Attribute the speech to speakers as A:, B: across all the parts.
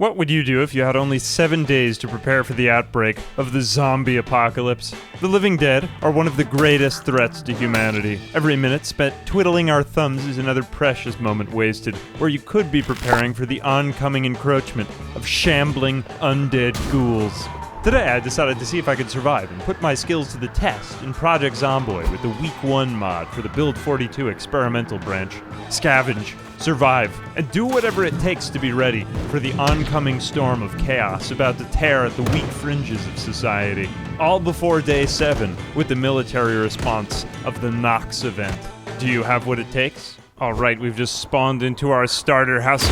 A: What would you do if you had only 7 days to prepare for the outbreak of the zombie apocalypse? The living dead are one of the greatest threats to humanity. Every minute spent twiddling our thumbs is another precious moment wasted, where you could be preparing for the oncoming encroachment of shambling, undead ghouls. Today I decided to see if I could survive and put my skills to the test in Project Zomboid with the Week 1 mod for the Build 42 experimental branch. Scavenge, survive, and do whatever it takes to be ready for the oncoming storm of chaos about to tear at the weak fringes of society. All before Day 7 with the military response of the Nox event. Do you have what it takes? Alright, we've just spawned into our starter house.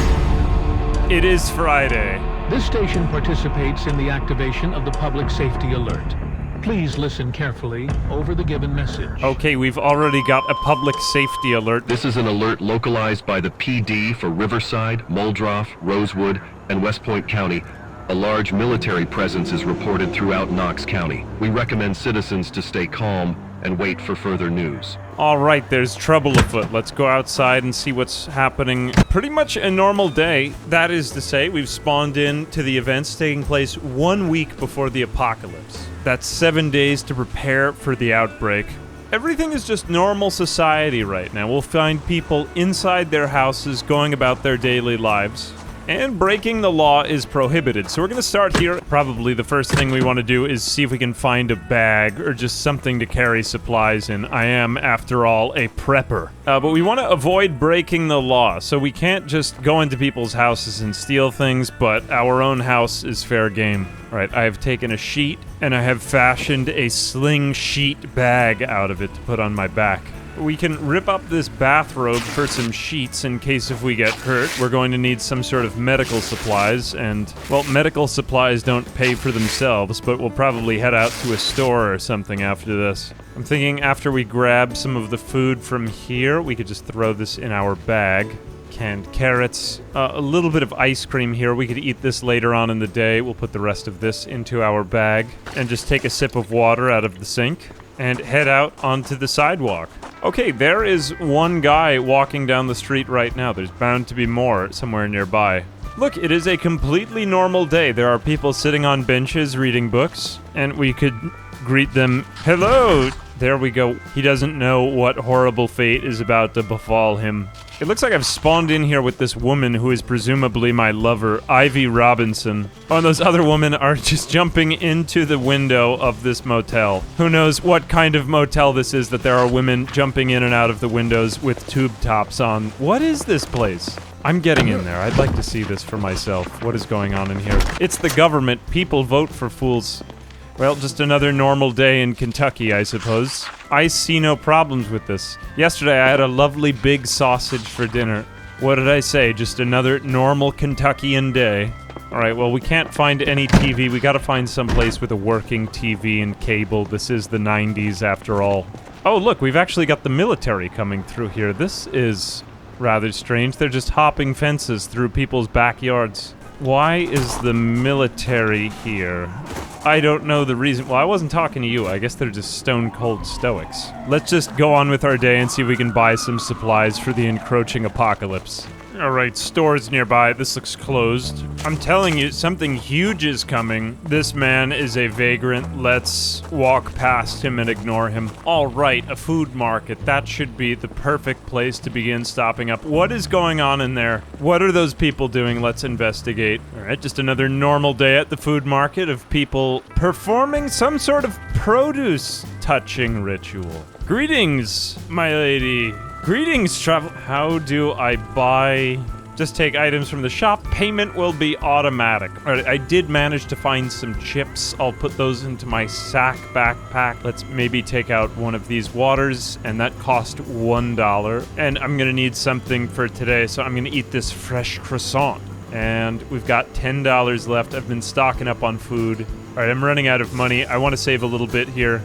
A: It is Friday.
B: This station participates in the activation of the public safety alert. Please listen carefully over the given message.
A: Okay, we've already got a public safety alert.
C: This is an alert localized by the PD for Riverside, Muldroff, Rosewood, and West Point County. A large military presence is reported throughout Knox County. We recommend citizens to stay calm and wait for further news.
A: Alright, there's trouble afoot. Let's go outside and see what's happening. Pretty much a normal day. That is to say, we've spawned in to the events taking place 1 week before the apocalypse. That's 7 days to prepare for the outbreak. Everything is just normal society right now. We'll find people inside their houses going about their daily lives. And breaking the law is prohibited, so we're gonna start here. Probably the first thing we want to do is see if we can find a bag or just something to carry supplies in. I am, after all, a prepper. But we want to avoid breaking the law, so we can't just go into people's houses and steal things, but our own house is fair game. Alright, I have taken a sheet, and I have fashioned a sling sheet bag out of it to put on my back. We can rip up this bathrobe for some sheets in case if we get hurt. We're going to need some sort of medical supplies, and, well, medical supplies don't pay for themselves, but we'll probably head out to a store or something after this. I'm thinking after we grab some of the food from here, we could just throw this in our bag. Canned carrots, a little bit of ice cream here. We could eat this later on in the day. We'll put the rest of this into our bag and just take a sip of water out of the sink and head out onto the sidewalk. Okay, there is one guy walking down the street right now. There's bound to be more somewhere nearby. Look, it is a completely normal day. There are people sitting on benches reading books, and we could greet them. Hello! There we go. He doesn't know what horrible fate is about to befall him. It looks like I've spawned in here with this woman who is presumably my lover, Ivy Robinson. Oh, and those other women are just jumping into the window of this motel. Who knows what kind of motel this is that there are women jumping in and out of the windows with tube tops on. What is this place? I'm getting in there. I'd like to see this for myself. What is going on in here? It's the government. People vote for fools. Well, just another normal day in Kentucky, I suppose. I see no problems with this. Yesterday, I had a lovely big sausage for dinner. What did I say? Just another normal Kentuckian day. Alright, well, we can't find any TV. We gotta find some place with a working TV and cable. This is the 90s, after all. Oh, look, we've actually got the military coming through here. This is rather strange. They're just hopping fences through people's backyards. Why is the military here? I don't know the reason. Well, I wasn't talking to you. I guess they're just stone-cold stoics. Let's just go on with our day and see if we can buy some supplies for the encroaching apocalypse. Alright, stores nearby. This looks closed. I'm telling you, something huge is coming. This man is a vagrant. Let's walk past him and ignore him. Alright, a food market. That should be the perfect place to begin stopping up. What is going on in there? What are those people doing? Let's investigate. Alright, just another normal day at the food market of people performing some sort of produce-touching ritual. Greetings, my lady. Greetings, travel. How do I buy? Just take items from the shop. Payment will be automatic. Alright, I did manage to find some chips. I'll put those into my sack backpack. Let's maybe take out one of these waters, and that cost $1. And I'm gonna need something for today, so I'm gonna eat this fresh croissant. And we've got $10 left. I've been stocking up on food. Alright, I'm running out of money. I want to save a little bit here.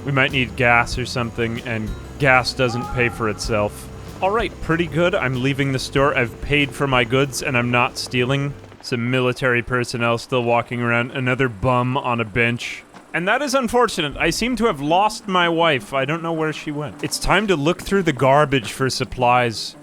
A: We might need gas or something, and gas doesn't pay for itself. Alright, pretty good. I'm leaving the store. I've paid for my goods, and I'm not stealing. Some military personnel still walking around. Another bum on a bench. And that is unfortunate. I seem to have lost my wife. I don't know where she went. It's time to look through the garbage for supplies.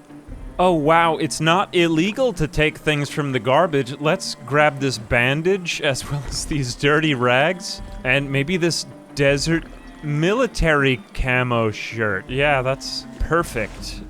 A: Oh, wow, it's not illegal to take things from the garbage. Let's grab this bandage as well as these dirty rags. And maybe this desert military camo shirt. Yeah, that's perfect.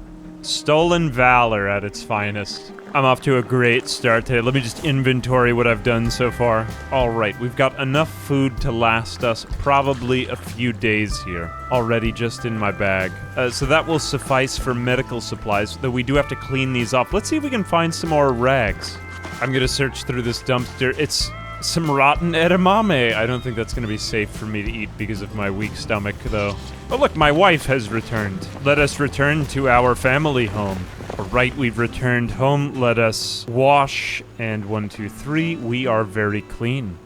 A: Stolen valor at its finest. I'm off to a great start today. Let me just inventory what I've done so far. All right, we've got enough food to last us probably a few days here. Already just in my bag. So that will suffice for medical supplies, though we do have to clean these up. Let's see if we can find some more rags. I'm gonna search through this dumpster. It's some rotten edamame. I don't think that's gonna be safe for me to eat because of my weak stomach, though. Oh look, my wife has returned. Let us return to our family home. All right, we've returned home. Let us wash. And 1, 2, 3, we are very clean.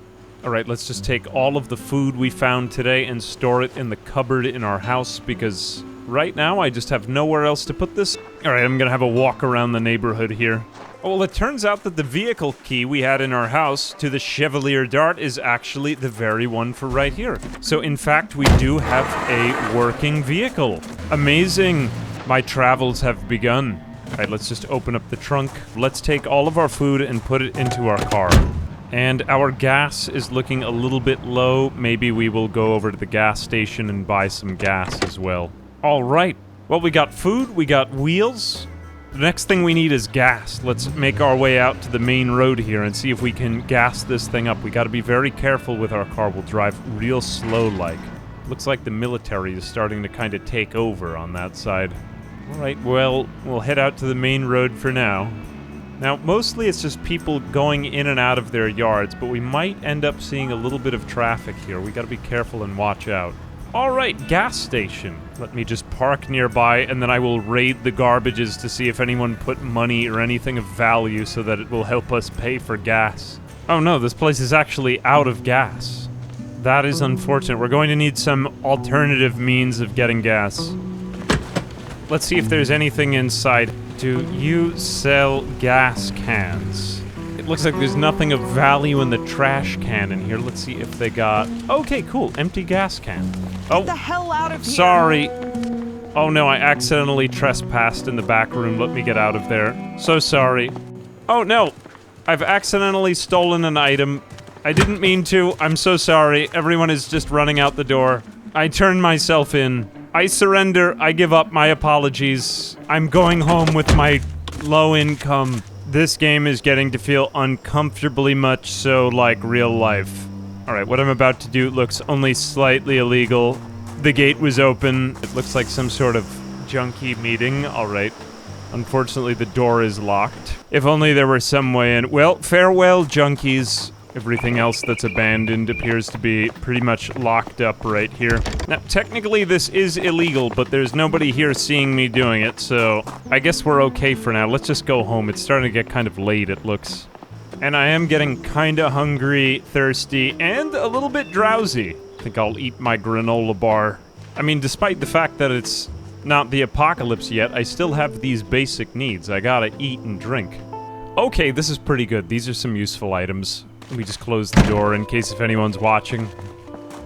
A: All right, let's just take all of the food we found today and store it in the cupboard in our house because right now I just have nowhere else to put this. All right, I'm gonna have a walk around the neighborhood here. Oh, well, it turns out that the vehicle key we had in our house to the Chevalier Dart is actually the very one for right here. So, in fact, we do have a working vehicle. Amazing. My travels have begun. All right, let's just open up the trunk. Let's take all of our food and put it into our car. And our gas is looking a little bit low. Maybe we will go over to the gas station and buy some gas as well. All right. Well, we got food, we got wheels. The next thing we need is gas. Let's make our way out to the main road here and see if we can gas this thing up. We gotta be very careful with our car. We'll drive real slow-like. Looks like the military is starting to kind of take over on that side. Alright, well, we'll head out to the main road for now. Now, mostly it's just people going in and out of their yards, but we might end up seeing a little bit of traffic here. We gotta be careful and watch out. Alright, gas station. Let me just park nearby, and then I will raid the garbages to see if anyone put money or anything of value so that it will help us pay for gas. Oh no, this place is actually out of gas. That is unfortunate. We're going to need some alternative means of getting gas. Let's see if there's anything inside. Do you sell gas cans? It looks like there's nothing of value in the trash can in here. Let's see if they got... Okay, cool. Empty gas can. Oh,
D: Get the hell out of here!
A: Sorry. Oh no, I accidentally trespassed in the back room. Let me get out of there. So sorry. Oh no, I've accidentally stolen an item. I didn't mean to. I'm so sorry. Everyone is just running out the door. I turned myself in. I surrender. I give up. My apologies. I'm going home with my low income. This game is getting to feel uncomfortably much so like real life. Alright, what I'm about to do looks only slightly illegal. The gate was open. It looks like some sort of junkie meeting. Alright. Unfortunately, the door is locked. If only there were some way in. Well, farewell, junkies. Everything else that's abandoned appears to be pretty much locked up right here. Now, technically this is illegal, but there's nobody here seeing me doing it, so I guess we're okay for now. Let's just go home. It's starting to get kind of late, it looks. And I am getting kinda hungry, thirsty, and a little bit drowsy. I think I'll eat my granola bar. I mean, despite the fact that it's not the apocalypse yet, I still have these basic needs. I gotta eat and drink. Okay, this is pretty good. These are some useful items. Let me just close the door in case if anyone's watching.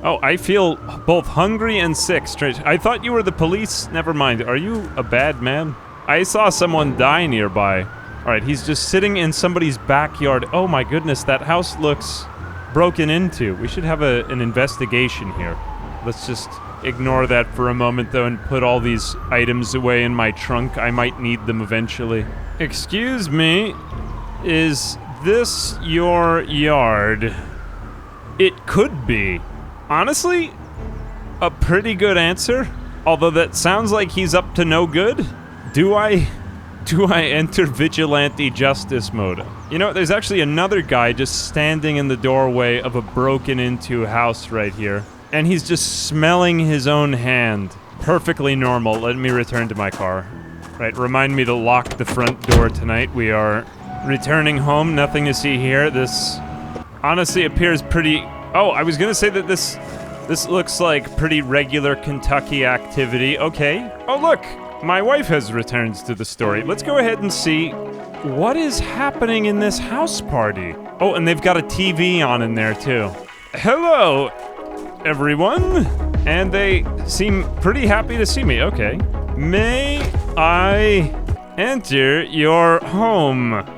A: Oh, I feel both hungry and sick. Straight. I thought you were the police. Never mind. Are you a bad man? I saw someone die nearby. Alright, he's just sitting in somebody's backyard. Oh my goodness, that house looks broken into. We should have an investigation here. Let's just ignore that for a moment, though, and put all these items away in my trunk. I might need them eventually. Excuse me. Is this your yard? It could be. Honestly, a pretty good answer. Although that sounds like he's up to no good. Do I enter vigilante justice mode? You know, there's actually another guy just standing in the doorway of a broken into house right here. And he's just smelling his own hand. Perfectly normal. Let me return to my car. Right, remind me to lock the front door tonight. We are returning home, nothing to see here. This honestly appears pretty... Oh, I was gonna say that this looks like pretty regular Kentucky activity. Okay. Oh, look! My wife has returned to the story. Let's go ahead and see what is happening in this house party. Oh, and they've got a TV on in there, too. Hello, everyone. And they seem pretty happy to see me. Okay. May I Enter your home.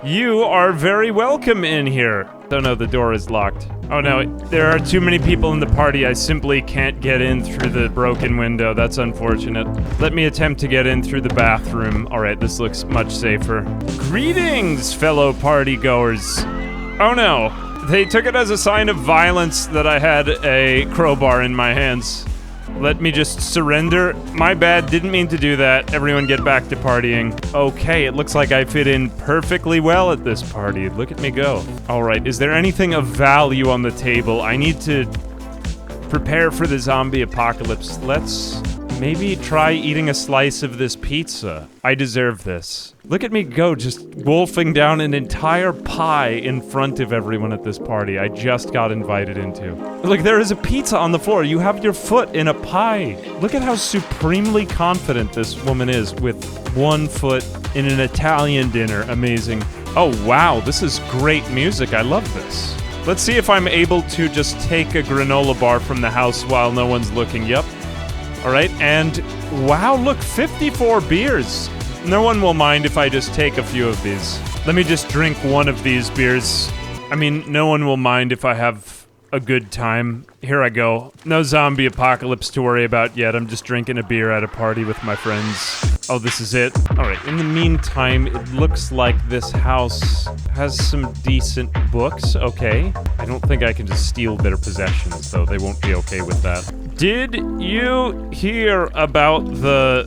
A: You are very welcome in here. Oh no, the door is locked. Oh no, there are too many people in the party. I simply can't get in through the broken window. That's unfortunate. Let me attempt to get in through the bathroom. All right, this looks much safer. Greetings, fellow partygoers. Oh no, they took it as a sign of violence that I had a crowbar in my hands. Let me just surrender. My bad, didn't mean to do that. Everyone get back to partying. Okay, it looks like I fit in perfectly well at this party. Look at me go. All right, is there anything of value on the table? I need to prepare for the zombie apocalypse. Let's maybe try eating a slice of this pizza. I deserve this. Look at me go, just wolfing down an entire pie in front of everyone at this party I just got invited into. Look, there is a pizza on the floor. You have your foot in a pie. Look at how supremely confident this woman is with one foot in an Italian dinner. Amazing. Oh, wow, this is great music. I love this. Let's see if I'm able to just take a granola bar from the house while no one's looking. Yep. All right, and wow, look, 54 beers. No one will mind if I just take a few of these. Let me just drink one of these beers. I mean, no one will mind if I have a good time. Here I go. No zombie apocalypse to worry about yet. I'm just drinking a beer at a party with my friends. Oh, this is it. All right, in the meantime, it looks like this house has some decent books. Okay. I don't think I can just steal their possessions, though. They won't be okay with that. Did you hear about the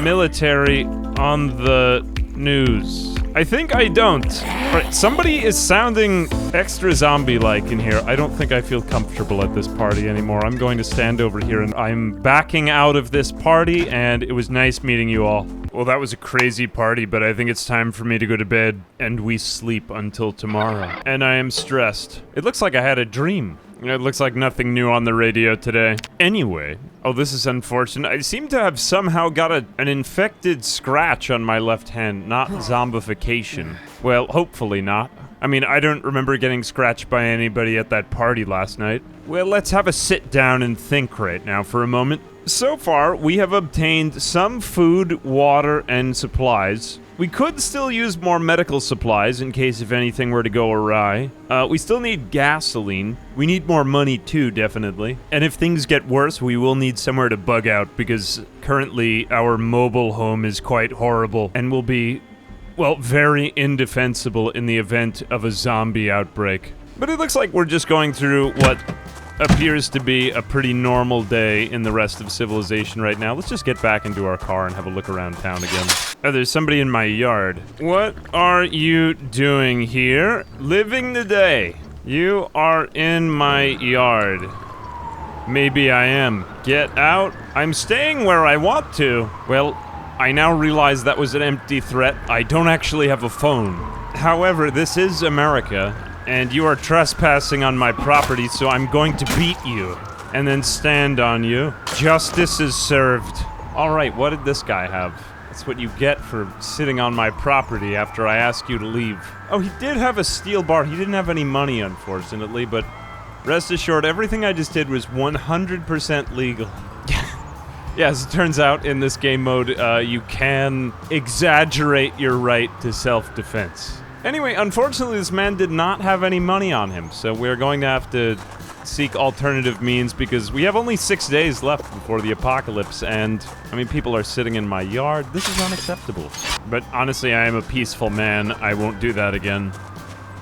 A: military on the news? I think I don't. All right, somebody is sounding extra zombie-like in here. I don't think I feel comfortable at this party anymore. I'm going to stand over here, and I'm backing out of this party, and it was nice meeting you all. Well, that was a crazy party, but I think it's time for me to go to bed, and we sleep until tomorrow. And I am stressed. It looks like I had a dream. It looks like nothing new on the radio today. Anyway, oh, this is unfortunate. I seem to have somehow got an infected scratch on my left hand, not zombification. Well, hopefully not. I mean, I don't remember getting scratched by anybody at that party last night. Well, let's have a sit down and think right now for a moment. So far, we have obtained some food, water, and supplies. We could still use more medical supplies in case if anything were to go awry. We still need gasoline. We need more money too, definitely. And if things get worse, we will need somewhere to bug out because currently our mobile home is quite horrible and will be, well, very indefensible in the event of a zombie outbreak. But it looks like we're just going through what appears to be a pretty normal day in the rest of civilization right now. Let's just get back into our car and have a look around town again. Oh, there's somebody in my yard. What are you doing here? Living the day. You are in my yard. Maybe I am. Get out. I'm staying where I want to. Well, I now realize that was an empty threat. I don't actually have a phone. However, this is America. And you are trespassing on my property, so I'm going to beat you. And then stand on you. Justice is served. Alright, what did this guy have? That's what you get for sitting on my property after I ask you to leave. Oh, he did have a steel bar. He didn't have any money, unfortunately, but rest assured, everything I just did was 100% legal. Yeah, as it turns out, in this game mode, you can exaggerate your right to self-defense. Anyway, unfortunately, this man did not have any money on him, so we're going to have to seek alternative means because we have only 6 days left before the apocalypse, and, I mean, people are sitting in my yard. This is unacceptable. But honestly, I am a peaceful man. I won't do that again.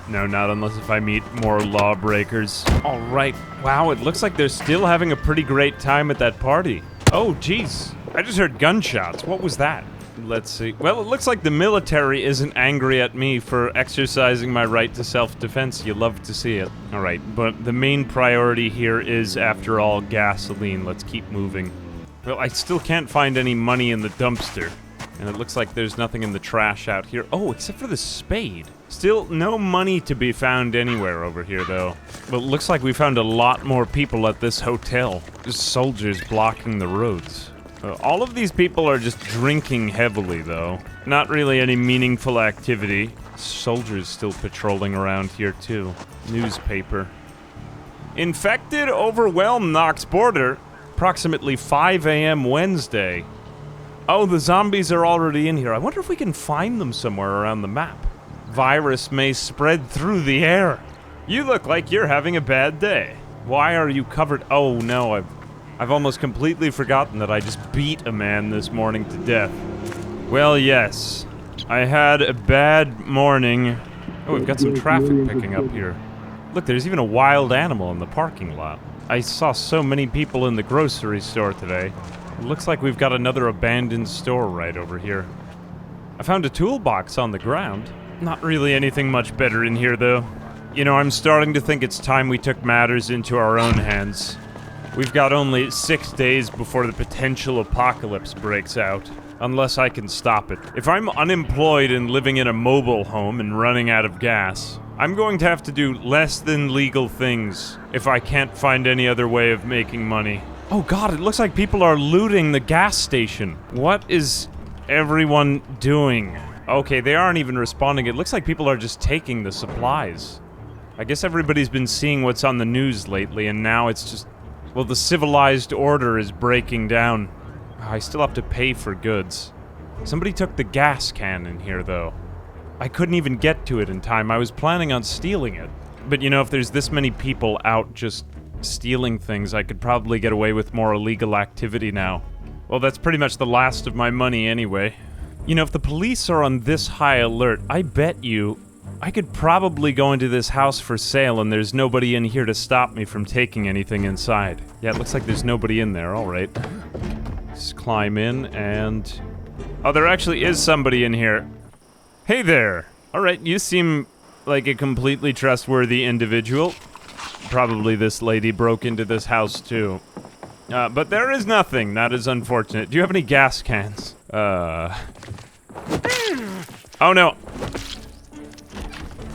A: No, not unless if I meet more lawbreakers. All right. Wow, it looks like they're still having a pretty great time at that party. Oh, jeez. I just heard gunshots. What was that? Let's see. Well, it looks like the military isn't angry at me for exercising my right to self-defense. You love to see it. All right, but the main priority here is, after all, gasoline. Let's keep moving. Well, I still can't find any money in the dumpster. And it looks like there's nothing in the trash out here. Oh, except for the spade. Still, no money to be found anywhere over here, though. But it looks like we found a lot more people at this hotel. Just soldiers blocking the roads. All of these people are just drinking heavily, though. Not really any meaningful activity. Soldiers still patrolling around here, too. Newspaper. Infected overwhelm Knox border. Approximately 5 a.m. Wednesday. Oh, the zombies are already in here. I wonder if we can find them somewhere around the map. Virus may spread through the air. You look like you're having a bad day. Why are you covered? Oh no, I've almost completely forgotten that I just beat a man this morning to death. Well, yes. I had a bad morning. Oh, we've got some traffic picking up here. Look, there's even a wild animal in the parking lot. I saw so many people in the grocery store today. It looks like we've got another abandoned store right over here. I found a toolbox on the ground. Not really anything much better in here, though. You know, I'm starting to think it's time we took matters into our own hands. We've got only 6 days before the potential apocalypse breaks out. Unless I can stop it. If I'm unemployed and living in a mobile home and running out of gas, I'm going to have to do less than legal things if I can't find any other way of making money. Oh god, it looks like people are looting the gas station. What is everyone doing? Okay, they aren't even responding. It looks like people are just taking the supplies. I guess everybody's been seeing what's on the news lately, and now it's just... well, the civilized order is breaking down. I still have to pay for goods. Somebody took the gas can in here, though. I couldn't even get to it in time. I was planning on stealing it. But you know, if there's this many people out just stealing things, I could probably get away with more illegal activity now. Well, that's pretty much the last of my money anyway. You know, if the police are on this high alert, I bet you I could probably go into this house for sale and there's nobody in here to stop me from taking anything inside. Yeah, it looks like there's nobody in there, alright. Just climb in and... oh, there actually is somebody in here. Hey there! Alright, you seem like a completely trustworthy individual. Probably this lady broke into this house too. But there is nothing. That is unfortunate. Do you have any gas cans? Oh no!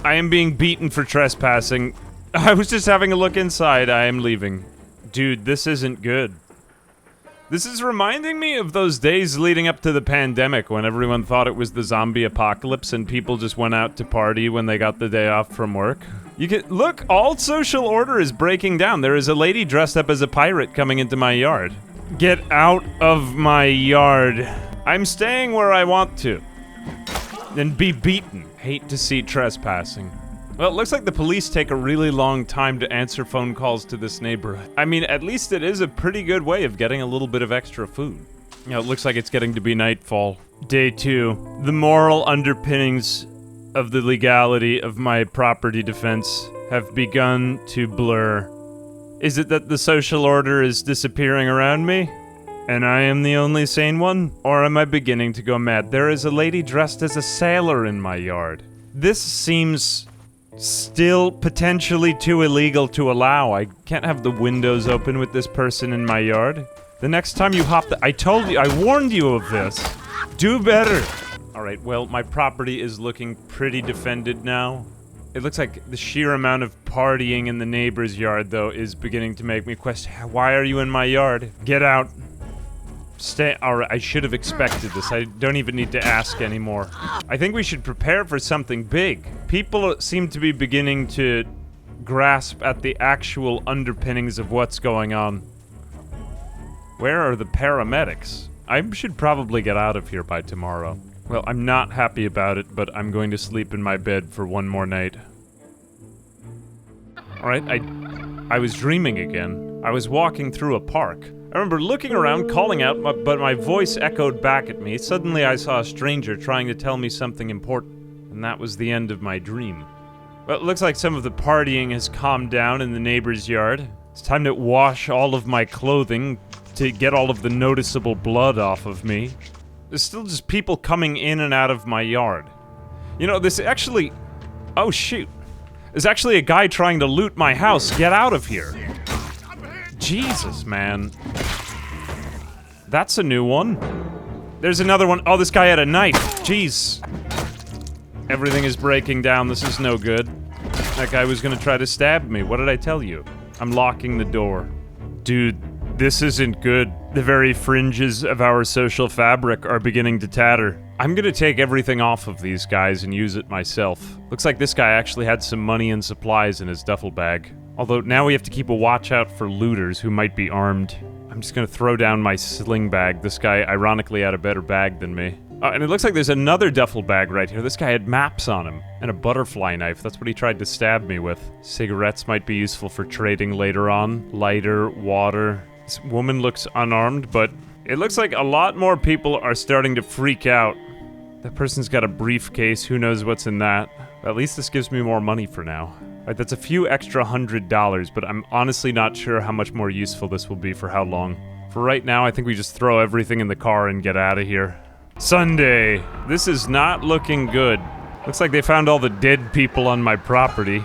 A: I am being beaten for trespassing. I was just having a look inside. I am leaving. Dude, this isn't good. This is reminding me of those days leading up to the pandemic when everyone thought it was the zombie apocalypse and people just went out to party when they got the day off from work. You can look, all social order is breaking down. There is a lady dressed up as a pirate coming into my yard. Get out of my yard. I'm staying where I want to. And be beaten. Hate to see trespassing. Well, it looks like the police take a really long time to answer phone calls to this neighborhood. I mean, at least it is a pretty good way of getting a little bit of extra food. You know, it looks like it's getting to be nightfall. Day 2. The moral underpinnings of the legality of my property defense have begun to blur. Is it that the social order is disappearing around me? And I am the only sane one? Or am I beginning to go mad? There is a lady dressed as a sailor in my yard. This seems still potentially too illegal to allow. I can't have the windows open with this person in my yard. The next time you hop I told you, I warned you of this. Do better. Alright, well, my property is looking pretty defended now. It looks like the sheer amount of partying in the neighbor's yard, though, is beginning to make me question, why are you in my yard? Get out. Stay. Alright, I should have expected this. I don't even need to ask anymore. I think we should prepare for something big. People seem to be beginning to grasp at the actual underpinnings of what's going on. Where are the paramedics? I should probably get out of here by tomorrow. Well, I'm not happy about it, but I'm going to sleep in my bed for one more night. Alright, I was dreaming again. I was walking through a park. I remember looking around, calling out, but my voice echoed back at me. Suddenly I saw a stranger trying to tell me something important, and that was the end of my dream. Well, it looks like some of the partying has calmed down in the neighbor's yard. It's time to wash all of my clothing to get all of the noticeable blood off of me. There's still just people coming in and out of my yard. You know, this actually... oh, shoot. There's actually a guy trying to loot my house. Get out of here. Jesus, man. That's a new one. There's another one. Oh, this guy had a knife. Jeez. Everything is breaking down. This is no good. That guy was gonna try to stab me. What did I tell you? I'm locking the door. Dude, this isn't good. The very fringes of our social fabric are beginning to tatter. I'm gonna take everything off of these guys and use it myself. Looks like this guy actually had some money and supplies in his duffel bag. Although now we have to keep a watch out for looters who might be armed. I'm just gonna throw down my sling bag. This guy ironically had a better bag than me. And it looks like there's another duffel bag right here. This guy had maps on him and a butterfly knife. That's what he tried to stab me with. Cigarettes might be useful for trading later on. Lighter, water. This woman looks unarmed, but it looks like a lot more people are starting to freak out. That person's got a briefcase. Who knows what's in that? At least this gives me more money for now. Alright, that's a few extra $100, but I'm honestly not sure how much more useful this will be for how long. For right now, I think we just throw everything in the car and get out of here. Sunday! This is not looking good. Looks like they found all the dead people on my property.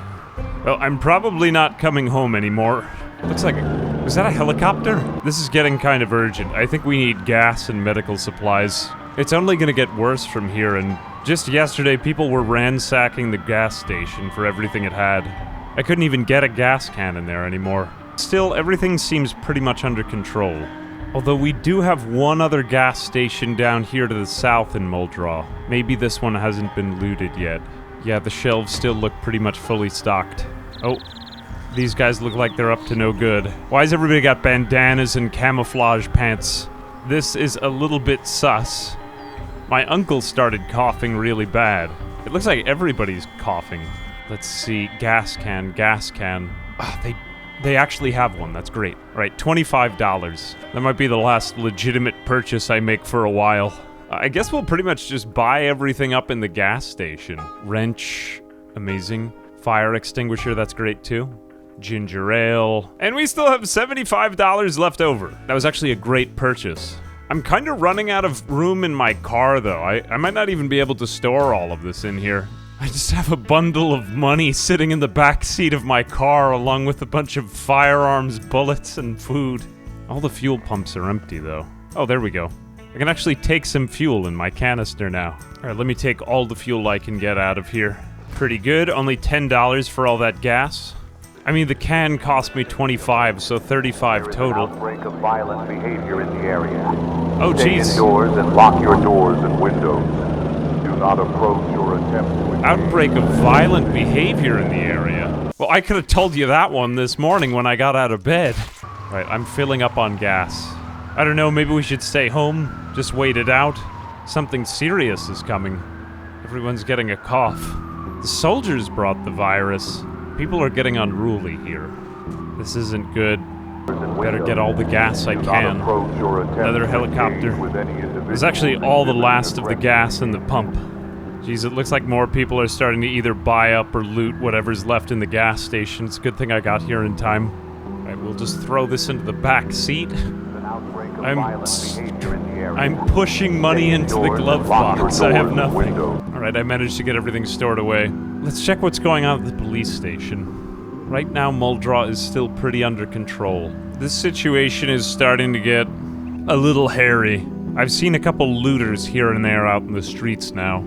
A: Well, I'm probably not coming home anymore. Looks like... Was that a helicopter? This is getting kind of urgent. I think we need gas and medical supplies. It's only gonna get worse from here, and just yesterday people were ransacking the gas station for everything it had. I couldn't even get a gas can in there anymore. Still, everything seems pretty much under control. Although we do have one other gas station down here to the south in Muldraugh. Maybe this one hasn't been looted yet. Yeah, the shelves still look pretty much fully stocked. Oh, these guys look like they're up to no good. Why has everybody got bandanas and camouflage pants? This is a little bit sus. My uncle started coughing really bad. It looks like everybody's coughing. Let's see, gas can. They actually have one, that's great. Alright, $25. That might be the last legitimate purchase I make for a while. I guess we'll pretty much just buy everything up in the gas station. Wrench, amazing. Fire extinguisher, that's great too. Ginger ale. And we still have $75 left over. That was actually a great purchase. I'm kind of running out of room in my car, though. I might not even be able to store all of this in here. I just have a bundle of money sitting in the back seat of my car, along with a bunch of firearms, bullets, and food. All the fuel pumps are empty, though. Oh, there we go. I can actually take some fuel in my canister now. Alright, let me take all the fuel I can get out of here. Pretty good. Only $10 for all that gas. I mean, the can cost me $25, so $35 total.
D: Outbreak of violent behavior in the area.
A: Oh, jeez.
D: Stay indoors and lock your doors and windows. Do not approach or attempt to engage.
A: Outbreak of violent behavior in the area. Well, I could have told you that one this morning when I got out of bed. Right, I'm filling up on gas. I don't know, maybe we should stay home, just wait it out. Something serious is coming. Everyone's getting a cough. The soldiers brought the virus. People are getting unruly here. This isn't good. Better get all the gas I can. Another helicopter. There's actually all the last of the gas in the pump. Jeez, it looks like more people are starting to either buy up or loot whatever's left in the gas station. It's a good thing I got here in time. Alright, we'll just throw this into the back seat. I'm pushing money into the glove box. I have nothing. Alright, I managed to get everything stored away. Let's check what's going on at the police station. Right now, Muldraugh is still pretty under control. This situation is starting to get a little hairy. I've seen a couple looters here and there out in the streets now.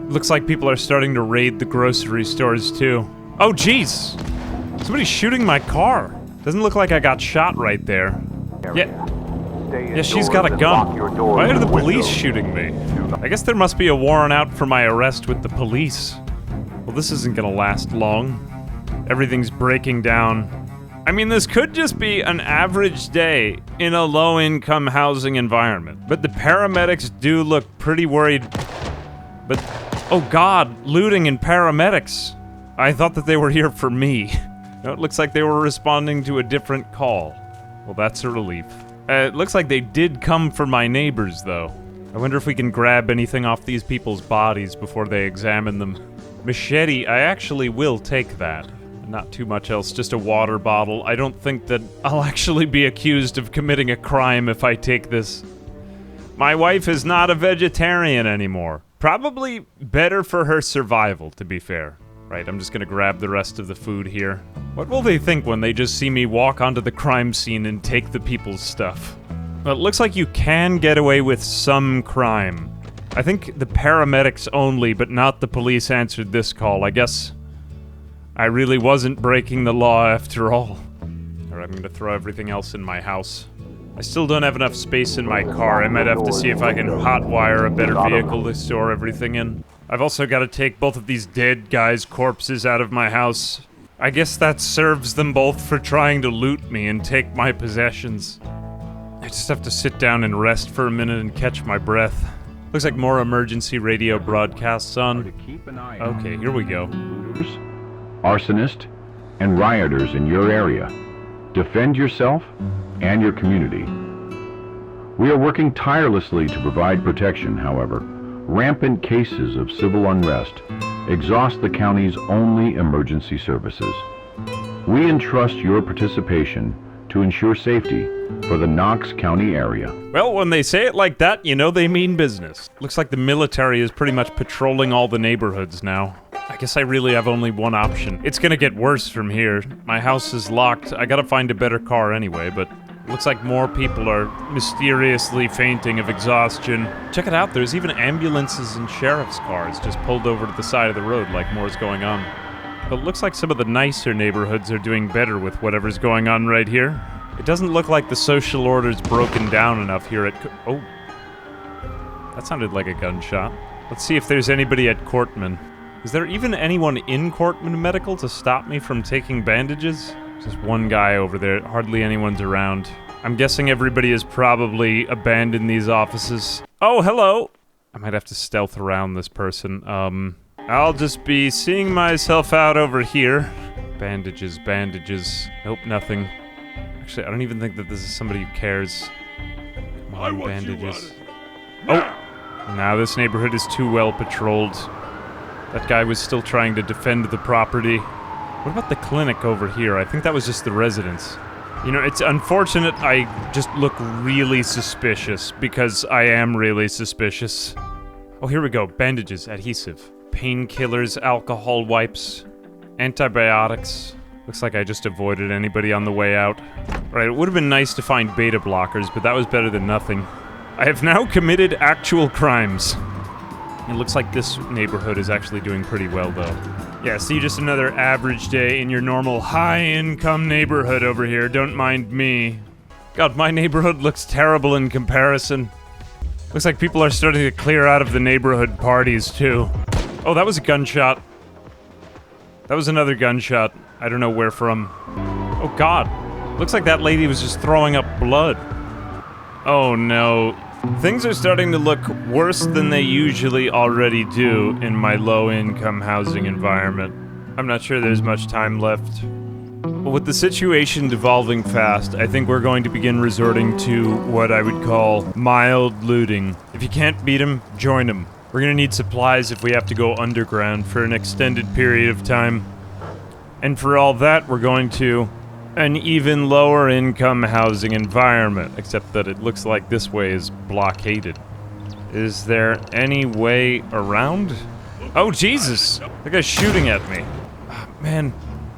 A: Looks like people are starting to raid the grocery stores too. Oh jeez! Somebody's shooting my car. Doesn't look like I got shot right there. Yeah, she's got a gun. Why are the police shooting me? I guess there must be a warrant out for my arrest with the police. Well, this isn't gonna last long. Everything's breaking down. I mean, this could just be an average day in a low-income housing environment. But the paramedics do look pretty worried. But, oh god, looting and paramedics. I thought that they were here for me. No, it looks like they were responding to a different call. Well, that's a relief. It looks like they did come for my neighbors, though. I wonder if we can grab anything off these people's bodies before they examine them. Machete, I actually will take that. Not too much else, just a water bottle. I don't think that I'll actually be accused of committing a crime if I take this. My wife is not a vegetarian anymore. Probably better for her survival, to be fair. Right, I'm just gonna grab the rest of the food here. What will they think when they just see me walk onto the crime scene and take the people's stuff? Well, it looks like you can get away with some crime. I think the paramedics only, but not the police answered this call. I guess I really wasn't breaking the law after all. Alright, I'm gonna throw everything else in my house. I still don't have enough space in my car. I might have to see if I can hotwire a better vehicle to store everything in. I've also got to take both of these dead guys' corpses out of my house. I guess that serves them both for trying to loot me and take my possessions. I just have to sit down and rest for a minute and catch my breath. Looks like more emergency radio broadcasts on. Okay, here we go.
E: Arsonists, and rioters in your area. Defend yourself and your community. We are working tirelessly to provide protection, however. Rampant cases of civil unrest exhaust the county's only emergency services. We entrust your participation to ensure safety for the Knox County area.
A: Well, when they say it like that, you know they mean business. Looks like the military is pretty much patrolling all the neighborhoods now. I guess I really have only one option. It's gonna get worse from here. My house is locked. I gotta find a better car anyway, but looks like more people are mysteriously fainting of exhaustion. Check it out, there's even ambulances and sheriff's cars just pulled over to the side of the road like more's going on. But it looks like some of the nicer neighborhoods are doing better with whatever's going on right here. It doesn't look like the social order's broken down enough here at oh. That sounded like a gunshot. Let's see if there's anybody at Cortman. Is there even anyone in Cortman Medical to stop me from taking bandages? Just one guy over there, hardly anyone's around. I'm guessing everybody has probably abandoned these offices. Oh, hello! I might have to stealth around this person. I'll just be seeing myself out over here. Bandages, bandages. Nope, nothing. Actually, I don't even think that this is somebody who cares. Come on, bandages. Oh! Now this neighborhood is too well patrolled. That guy was still trying to defend the property. What about the clinic over here? I think that was just the residence. You know, it's unfortunate I just look really suspicious, because I am really suspicious. Oh, here we go. Bandages, adhesive. Painkillers, alcohol wipes, antibiotics. Looks like I just avoided anybody on the way out. Alright, it would have been nice to find beta blockers, but that was better than nothing. I have now committed actual crimes. It looks like this neighborhood is actually doing pretty well, though. Yeah, see, just another average day in your normal high-income neighborhood over here. Don't mind me. God, my neighborhood looks terrible in comparison. Looks like people are starting to clear out of the neighborhood parties, too. Oh, that was a gunshot. That was another gunshot. I don't know where from. Oh, God. Looks like that lady was just throwing up blood. Oh, no. Things are starting to look worse than they usually already do in my low-income housing environment. I'm not sure there's much time left. But with the situation devolving fast, I think we're going to begin resorting to what I would call mild looting. If you can't beat 'em, join 'em. We're gonna need supplies if we have to go underground for an extended period of time. And for all that, we're going to an even lower income housing environment, except that it looks like this way is blockaded. Is there any way around? Oh, Jesus! That guy's shooting at me. Oh, man,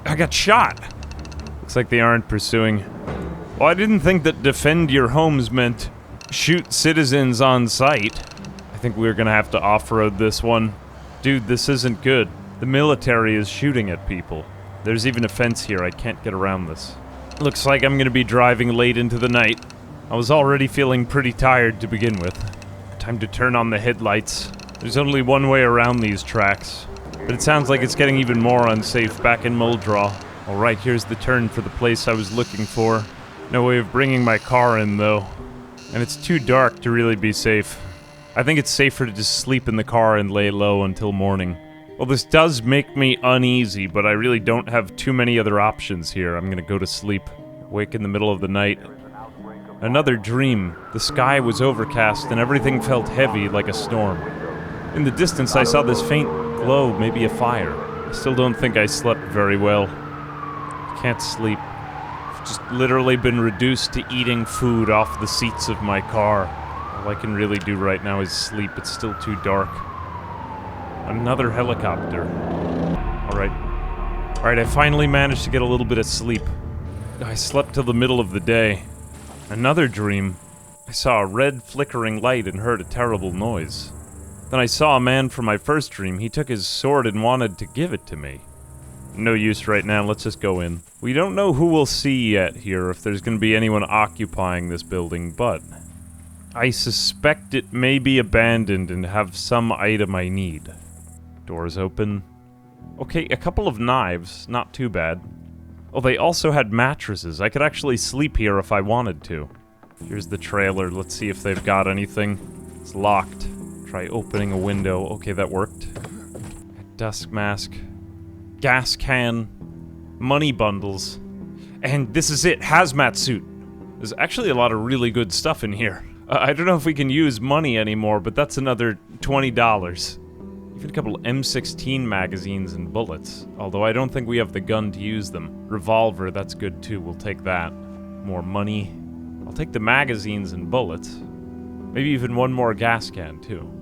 A: I got shot. Looks like they aren't pursuing. Well, I didn't think that defend your homes meant shoot citizens on sight. I think we're gonna have to off-road this one. Dude, this isn't good. The military is shooting at people. There's even a fence here, I can't get around this. Looks like I'm gonna be driving late into the night. I was already feeling pretty tired to begin with. Time to turn on the headlights. There's only one way around these tracks. But it sounds like it's getting even more unsafe back in Muldraw. Alright, here's the turn for the place I was looking for. No way of bringing my car in, though. And it's too dark to really be safe. I think it's safer to just sleep in the car and lay low until morning. Well, this does make me uneasy, but I really don't have too many other options here. I'm gonna go to sleep. Wake in the middle of the night. Another dream. The sky was overcast and everything felt heavy like a storm. In the distance, I saw this faint glow, maybe a fire. I still don't think I slept very well. Can't sleep. I've just literally been reduced to eating food off the seats of my car. All I can really do right now is sleep. It's still too dark. Another helicopter. Alright. Alright, I finally managed to get a little bit of sleep. I slept till the middle of the day. Another dream. I saw a red flickering light and heard a terrible noise. Then I saw a man from my first dream. He took his sword and wanted to give it to me. No use right now, let's just go in. We don't know who we'll see yet here, if there's gonna be anyone occupying this building, but I suspect it may be abandoned and have some item I need. Doors open. Okay, a couple of knives, not too bad. Oh, they also had mattresses. I could actually sleep here if I wanted to. Here's the trailer. Let's see if they've got anything. It's locked. Try opening a window. Okay, that worked. Dusk mask. Gas can. Money bundles. And this is it. Hazmat suit. There's actually a lot of really good stuff in here. I don't know if we can use money anymore, but that's another $20. Even a couple M16 magazines and bullets. Although I don't think we have the gun to use them. Revolver, that's good too. We'll take that. More money. I'll take the magazines and bullets. Maybe even one more gas can too.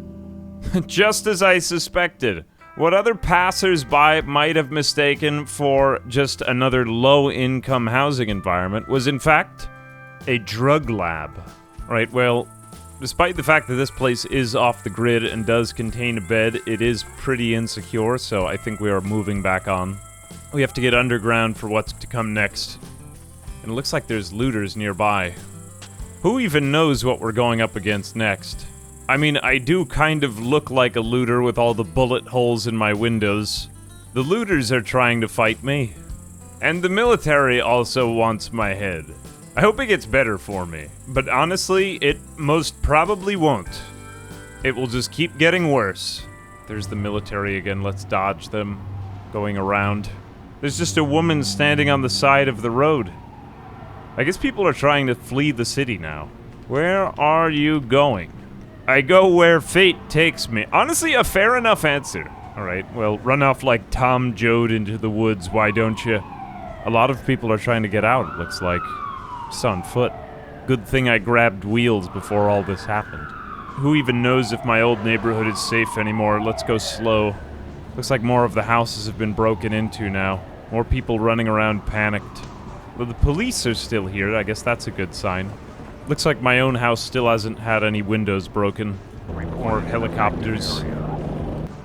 A: Just as I suspected. What other passers-by might have mistaken for just another low-income housing environment was in fact a drug lab. Right, well, despite the fact that this place is off the grid and does contain a bed, it is pretty insecure, so I think we are moving back on. We have to get underground for what's to come next. And it looks like there's looters nearby. Who even knows what we're going up against next? I mean, I do kind of look like a looter with all the bullet holes in my windows. The looters are trying to fight me. And the military also wants my head. I hope it gets better for me, but honestly, it most probably won't. It will just keep getting worse. There's the military again, let's dodge them. Going around. There's just a woman standing on the side of the road. I guess people are trying to flee the city now. Where are you going? I go where fate takes me. Honestly, a fair enough answer. Alright, well, run off like Tom Joad into the woods, why don't you? A lot of people are trying to get out, it looks like. Just on foot. Good thing I grabbed wheels before all this happened. Who even knows if my old neighborhood is safe anymore? Let's go slow. Looks like more of the houses have been broken into now. More people running around panicked. Though the police are still here, I guess that's a good sign. Looks like my own house still hasn't had any windows broken. More helicopters.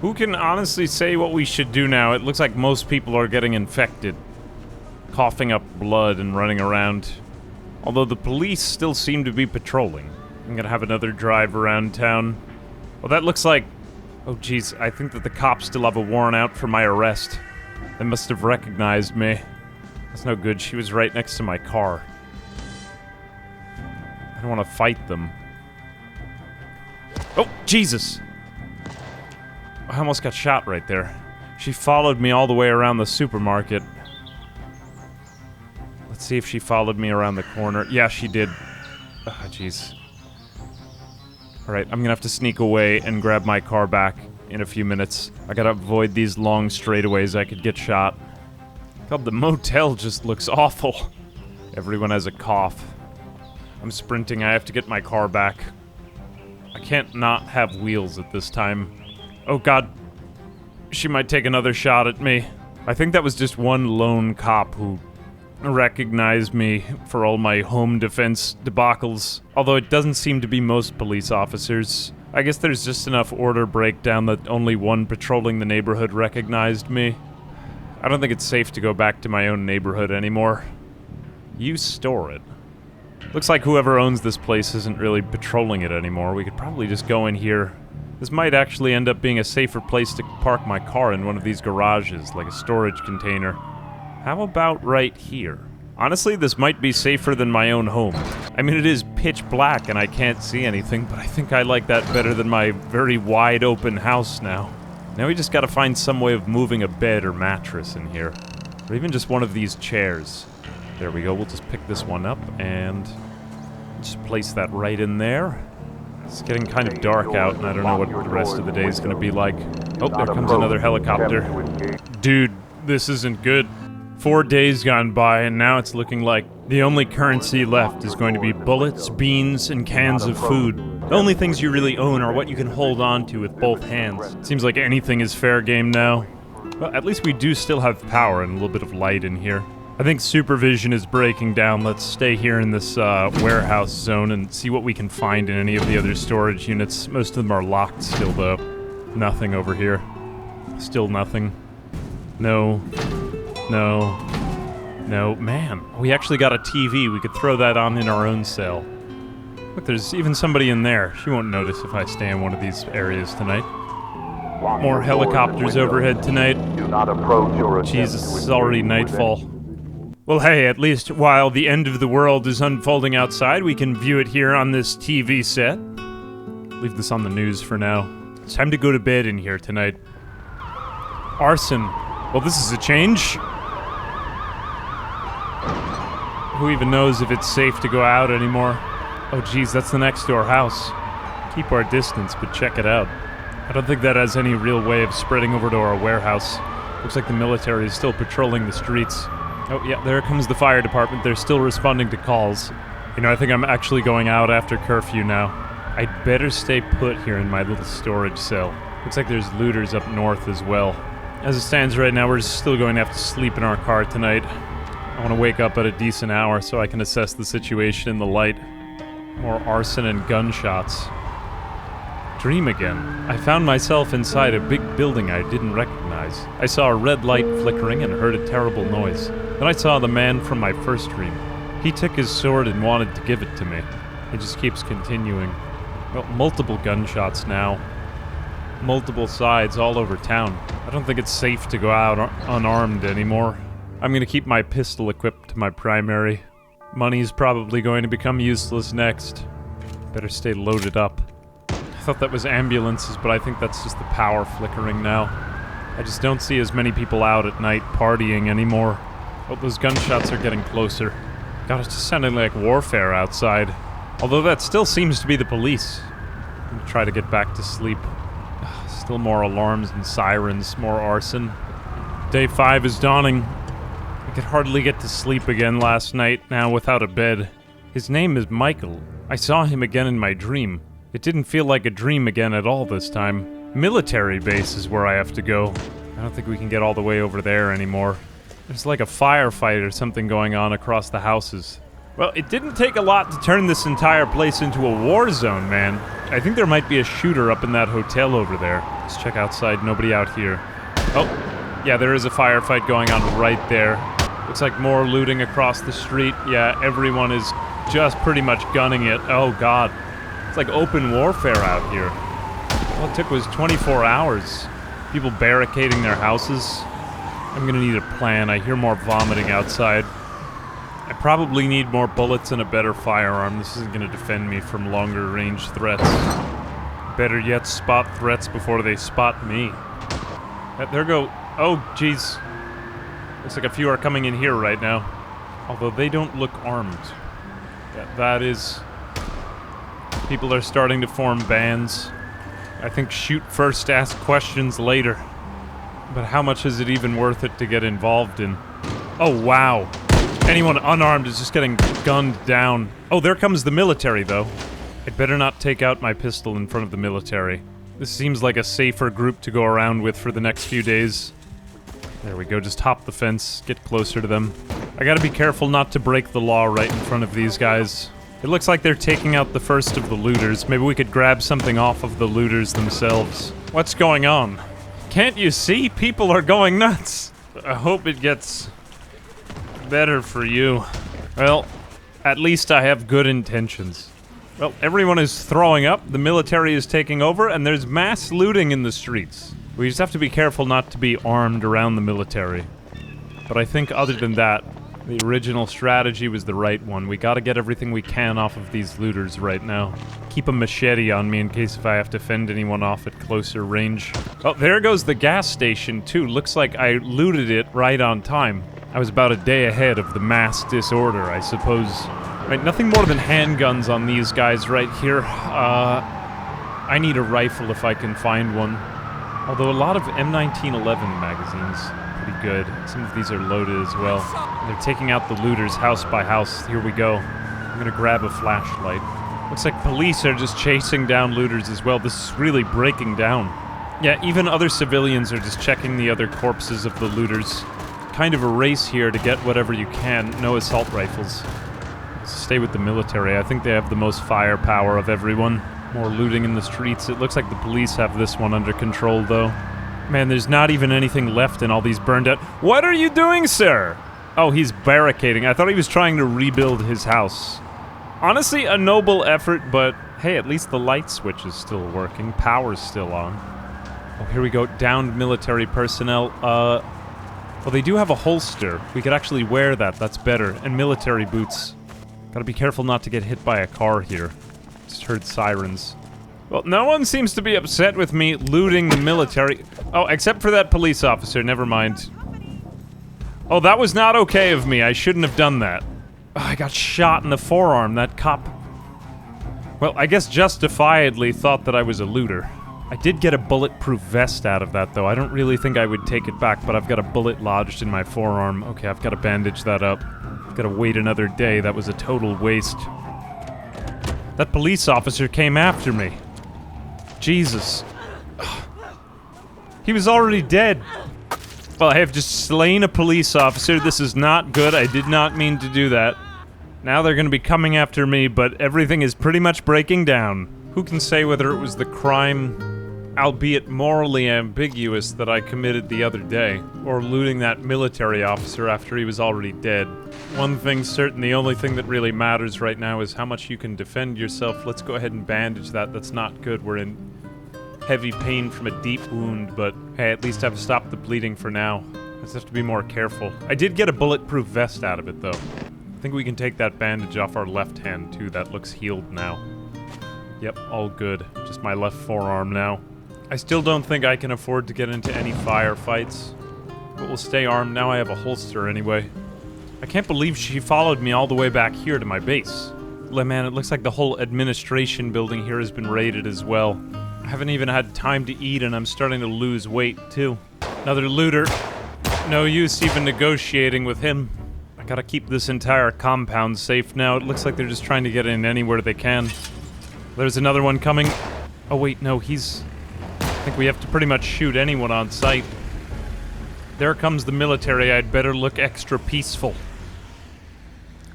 A: Who can honestly say what we should do now? It looks like most people are getting infected. Coughing up blood and running around. Although the police still seem to be patrolling. I'm gonna have another drive around town. Well, that looks like... Oh, jeez, I think that the cops still have a warrant out for my arrest. They must have recognized me. That's no good, she was right next to my car. I don't want to fight them. Oh, Jesus! I almost got shot right there. She followed me all the way around the supermarket. Let's see if she followed me around the corner. Yeah, she did. Oh, jeez. Alright, I'm gonna have to sneak away and grab my car back in a few minutes. I gotta avoid these long straightaways. I could get shot. God, the motel just looks awful. Everyone has a cough. I'm sprinting. I have to get my car back. I can't not have wheels at this time. Oh, God. She might take another shot at me. I think that was just one lone cop who recognized me for all my home defense debacles. Although it doesn't seem to be most police officers. I guess there's just enough order breakdown that only one patrolling the neighborhood recognized me. I don't think it's safe to go back to my own neighborhood anymore. You store it. Looks like whoever owns this place isn't really patrolling it anymore. We could probably just go in here. This might actually end up being a safer place to park my car in one of these garages, like a storage container. How about right here? Honestly, this might be safer than my own home. I mean, it is pitch black and I can't see anything, but I think I like that better than my very wide open house now. Now we just gotta find some way of moving a bed or mattress in here. Or even just one of these chairs. There we go, we'll just pick this one up and just place that right in there. It's getting kind of dark out and I don't know what the rest of the day is gonna be like. Oh, there comes another helicopter. Dude, this isn't good. 4 days gone by and now it's looking like the only currency left is going to be bullets, beans, and cans of food. The only things you really own are what you can hold on to with both hands. It seems like anything is fair game now. Well, at least we do still have power and a little bit of light in here. I think supervision is breaking down. Let's stay here in this warehouse zone and see what we can find in any of the other storage units. Most of them are locked still, though. Nothing over here. Still nothing. No. No. No. Man, we actually got a TV. We could throw that on in our own cell. Look, there's even somebody in there. She won't notice if I stay in one of these areas tonight. More helicopters overhead tonight.
D: Do not approach or attempt
A: Jesus,
D: to
A: it's already
D: engage with
A: nightfall. Well, hey, at least while the end of the world is unfolding outside, we can view it here on this TV set. Leave this on the news for now. It's time to go to bed in here tonight. Arson. Well, this is a change. Who even knows if it's safe to go out anymore? Oh, geez, that's the next door house. Keep our distance, but check it out. I don't think that has any real way of spreading over to our warehouse. Looks like the military is still patrolling the streets. Oh, yeah, there comes the fire department. They're still responding to calls. You know, I think I'm actually going out after curfew now. I'd better stay put here in my little storage cell. Looks like there's looters up north as well. As it stands right now, we're still going to have to sleep in our car tonight. I want to wake up at a decent hour so I can assess the situation in the light. More arson and gunshots. Dream again. I found myself inside a big building I didn't recognize. I saw a red light flickering and heard a terrible noise. Then I saw the man from my first dream. He took his sword and wanted to give it to me. It just keeps continuing. Well, multiple gunshots now. Multiple sides all over town. I don't think it's safe to go out unarmed anymore. I'm gonna keep my pistol equipped to my primary. Money's probably going to become useless next. Better stay loaded up. I thought that was ambulances, but I think that's just the power flickering now. I just don't see as many people out at night partying anymore. Oh, those gunshots are getting closer. God, it's just sounding like warfare outside. Although that still seems to be the police. I'm gonna try to get back to sleep. Still more alarms and sirens, more arson. Day 5 is dawning. I could hardly get to sleep again last night, now without a bed. His name is Michael. I saw him again in my dream. It didn't feel like a dream again at all this time. Military base is where I have to go. I don't think we can get all the way over there anymore. There's like a firefight or something going on across the houses. Well, it didn't take a lot to turn this entire place into a war zone, man. I think there might be a shooter up in that hotel over there. Let's check outside, nobody out here. Oh, yeah, there is a firefight going on right there. Looks like more looting across the street. Yeah, everyone is just pretty much gunning it. Oh, God. It's like open warfare out here. All it took was 24 hours. People barricading their houses. I'm gonna need a plan. I hear more vomiting outside. I probably need more bullets and a better firearm. This isn't gonna defend me from longer range threats. Better yet, spot threats before they spot me. There go. Oh, jeez. Looks like a few are coming in here right now. Although they don't look armed. That is... People are starting to form bands. I think shoot first, ask questions later. But how much is it even worth it to get involved in? Oh, wow. Anyone unarmed is just getting gunned down. Oh, there comes the military, though. I'd better not take out my pistol in front of the military. This seems like a safer group to go around with for the next few days. There we go, just hop the fence, get closer to them. I gotta be careful not to break the law right in front of these guys. It looks like they're taking out the first of the looters. Maybe we could grab something off of the looters themselves. What's going on? Can't you see? People are going nuts. I hope it gets better for you. Well, at least I have good intentions. Well, everyone is throwing up, the military is taking over, and there's mass looting in the streets. We just have to be careful not to be armed around the military. But I think other than that, the original strategy was the right one. We gotta get everything we can off of these looters right now. Keep a machete on me in case if I have to fend anyone off at closer range. Oh, there goes the gas station, too. Looks like I looted it right on time. I was about a day ahead of the mass disorder, I suppose. Right, nothing more than handguns on these guys right here. I need a rifle if I can find one. Although a lot of M1911 magazines, pretty good. Some of these are loaded as well. They're taking out the looters house by house. Here we go. I'm gonna grab a flashlight. Looks like police are just chasing down looters as well. This is really breaking down. Yeah, even other civilians are just checking the other corpses of the looters. Kind of a race here to get whatever you can. No assault rifles. Stay with the military. I think they have the most firepower of everyone. More looting in the streets. It looks like the police have this one under control, though. Man, there's not even anything left in all these burned out... What are you doing, sir? Oh, he's barricading. I thought he was trying to rebuild his house. Honestly, a noble effort, but hey, at least the light switch is still working. Power's still on. Oh, here we go. Downed military personnel. Well, they do have a holster. We could actually wear that. That's better. And military boots. Gotta be careful not to get hit by a car here. Just heard sirens. Well, no one seems to be upset with me looting the military. Oh, except for that police officer. Never mind. Oh, that was not okay of me. I shouldn't have done that. Oh, I got shot in the forearm. That cop... Well, I guess justifiably thought that I was a looter. I did get a bulletproof vest out of that, though. I don't really think I would take it back, but I've got a bullet lodged in my forearm. Okay, I've got to bandage that up. I've got to wait another day. That was a total waste. That police officer came after me. Jesus. He was already dead. Well, I have just slain a police officer. This is not good. I did not mean to do that. Now they're going to be coming after me, but everything is pretty much breaking down. Who can say whether it was the crime, albeit morally ambiguous, that I committed the other day, or looting that military officer after he was already dead? One thing's certain, the only thing that really matters right now is how much you can defend yourself. Let's go ahead and bandage that. That's not good. We're in heavy pain from a deep wound, but hey, at least I've stopped the bleeding for now. I just have to be more careful. I did get a bulletproof vest out of it, though. I think we can take that bandage off our left hand, too. That looks healed now. Yep, all good. Just my left forearm now. I still don't think I can afford to get into any firefights, but we'll stay armed. Now I have a holster anyway. I can't believe she followed me all the way back here to my base. Man, it looks like the whole administration building here has been raided as well. I haven't even had time to eat, and I'm starting to lose weight, too. Another looter. No use even negotiating with him. I gotta keep this entire compound safe now. It looks like they're just trying to get in anywhere they can. There's another one coming. Oh wait, no, he's... I think we have to pretty much shoot anyone on sight. There comes the military. I'd better look extra peaceful.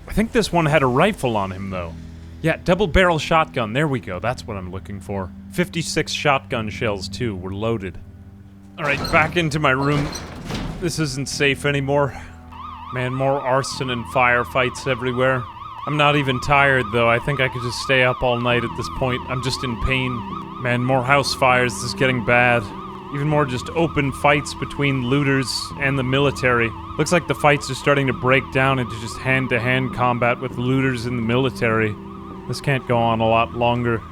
A: I think this one had a rifle on him, though. Yeah, double-barrel shotgun. There we go. That's what I'm looking for. 56 shotgun shells, too. We're loaded. Alright, back into my room. This isn't safe anymore. Man, more arson and firefights everywhere. I'm not even tired, though. I think I could just stay up all night at this point. I'm just in pain. Man, more house fires. This is getting bad. Even more just open fights between looters and the military. Looks like the fights are starting to break down into just hand-to-hand combat with looters and the military. This can't go on a lot longer.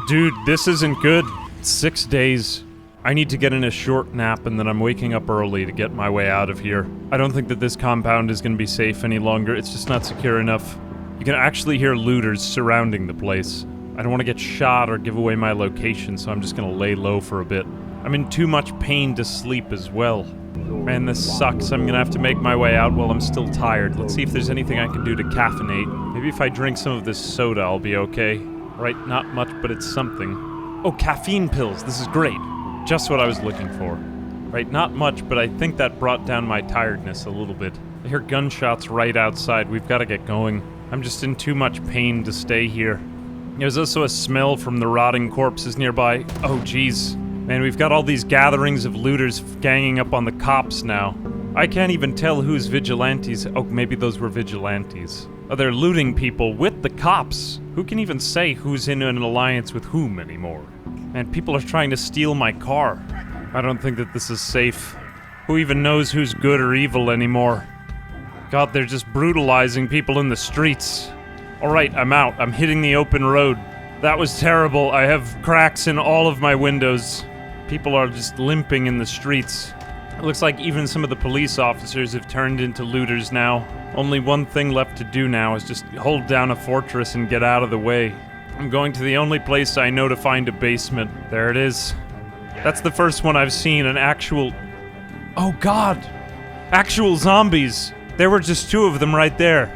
A: Dude, this isn't good. 6 days. I need to get in a short nap, and then I'm waking up early to get my way out of here. I don't think that this compound is going to be safe any longer. It's just not secure enough. You can actually hear looters surrounding the place. I don't want to get shot or give away my location, so I'm just going to lay low for a bit. I'm in too much pain to sleep as well. Man, this sucks. I'm going to have to make my way out while I'm still tired. Let's see if there's anything I can do to caffeinate. Maybe if I drink some of this soda, I'll be okay. Right, not much, but it's something. Oh, caffeine pills. This is great. Just what I was looking for. Right, not much, but I think that brought down my tiredness a little bit. I hear gunshots right outside. We've got to get going. I'm just in too much pain to stay here. There's also a smell from the rotting corpses nearby. Oh, jeez. Man, we've got all these gatherings of looters ganging up on the cops now. I can't even tell who's vigilantes. Oh, maybe those were vigilantes. Oh, they're looting people with the cops. Who can even say who's in an alliance with whom anymore? Man, people are trying to steal my car. I don't think that this is safe. Who even knows who's good or evil anymore? God, they're just brutalizing people in the streets. Alright, I'm out. I'm hitting the open road. That was terrible. I have cracks in all of my windows. People are just limping in the streets. It looks like even some of the police officers have turned into looters now. Only one thing left to do now is just hold down a fortress and get out of the way. I'm going to the only place I know to find a basement. There it is. That's the first one I've seen, an actual... Oh god! Actual zombies! There were just 2 of them right there.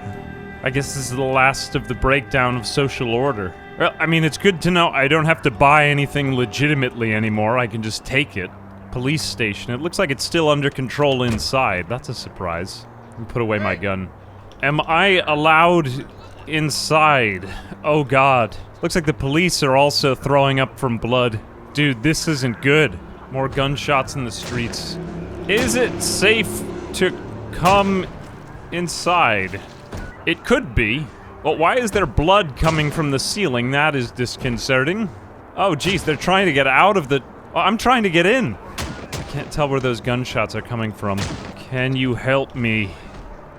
A: I guess this is the last of the breakdown of social order. Well, I mean, it's good to know I don't have to buy anything legitimately anymore. I can just take it. Police station. It looks like it's still under control inside. That's a surprise. And put away my gun. Am I allowed inside? Oh god. Looks like the police are also throwing up from blood. Dude, this isn't good. More gunshots in the streets. Is it safe to come inside? It could be. Well, why is there blood coming from the ceiling? That is disconcerting. Oh, geez, they're trying to get out of the... Oh, I'm trying to get in. I can't tell where those gunshots are coming from. Can you help me?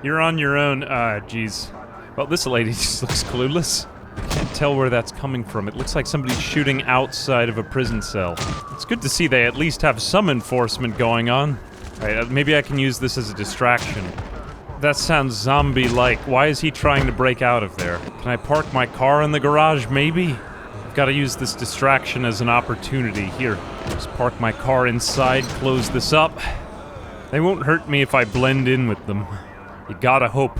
A: You're on your own. Jeez. Well, this lady just looks clueless. I can't tell where that's coming from. It looks like somebody's shooting outside of a prison cell. It's good to see they at least have some enforcement going on. Alright, maybe I can use this as a distraction. That sounds zombie-like. Why is he trying to break out of there? Can I park my car in the garage, maybe? I've got to use this distraction as an opportunity. Here, just park my car inside, close this up. They won't hurt me if I blend in with them. You gotta hope.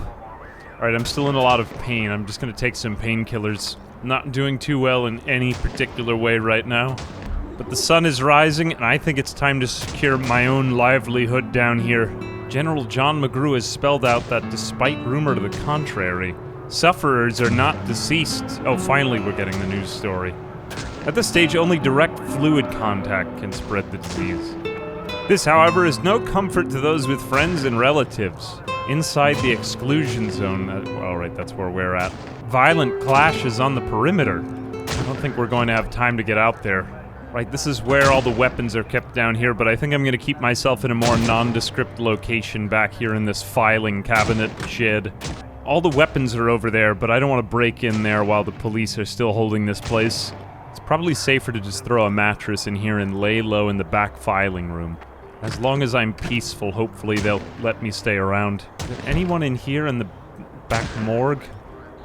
A: Alright, I'm still in a lot of pain. I'm just gonna take some painkillers. Not doing too well in any particular way right now. But the sun is rising, and I think it's time to secure my own livelihood down here. General John McGrew has spelled out that despite rumor to the contrary, sufferers are not deceased. Oh, finally we're getting the news story. At this stage, only direct fluid contact can spread the disease. This, however, is no comfort to those with friends and relatives. Inside the exclusion zone, alright, that's where we're at. Violent clashes on the perimeter. I don't think we're going to have time to get out there. Right, this is where all the weapons are kept down here, but I think I'm going to keep myself in a more nondescript location back here in this filing cabinet shed. All the weapons are over there, but I don't want to break in there while the police are still holding this place. It's probably safer to just throw a mattress in here and lay low in the back filing room. As long as I'm peaceful, hopefully they'll let me stay around. Is there anyone in here in the back morgue?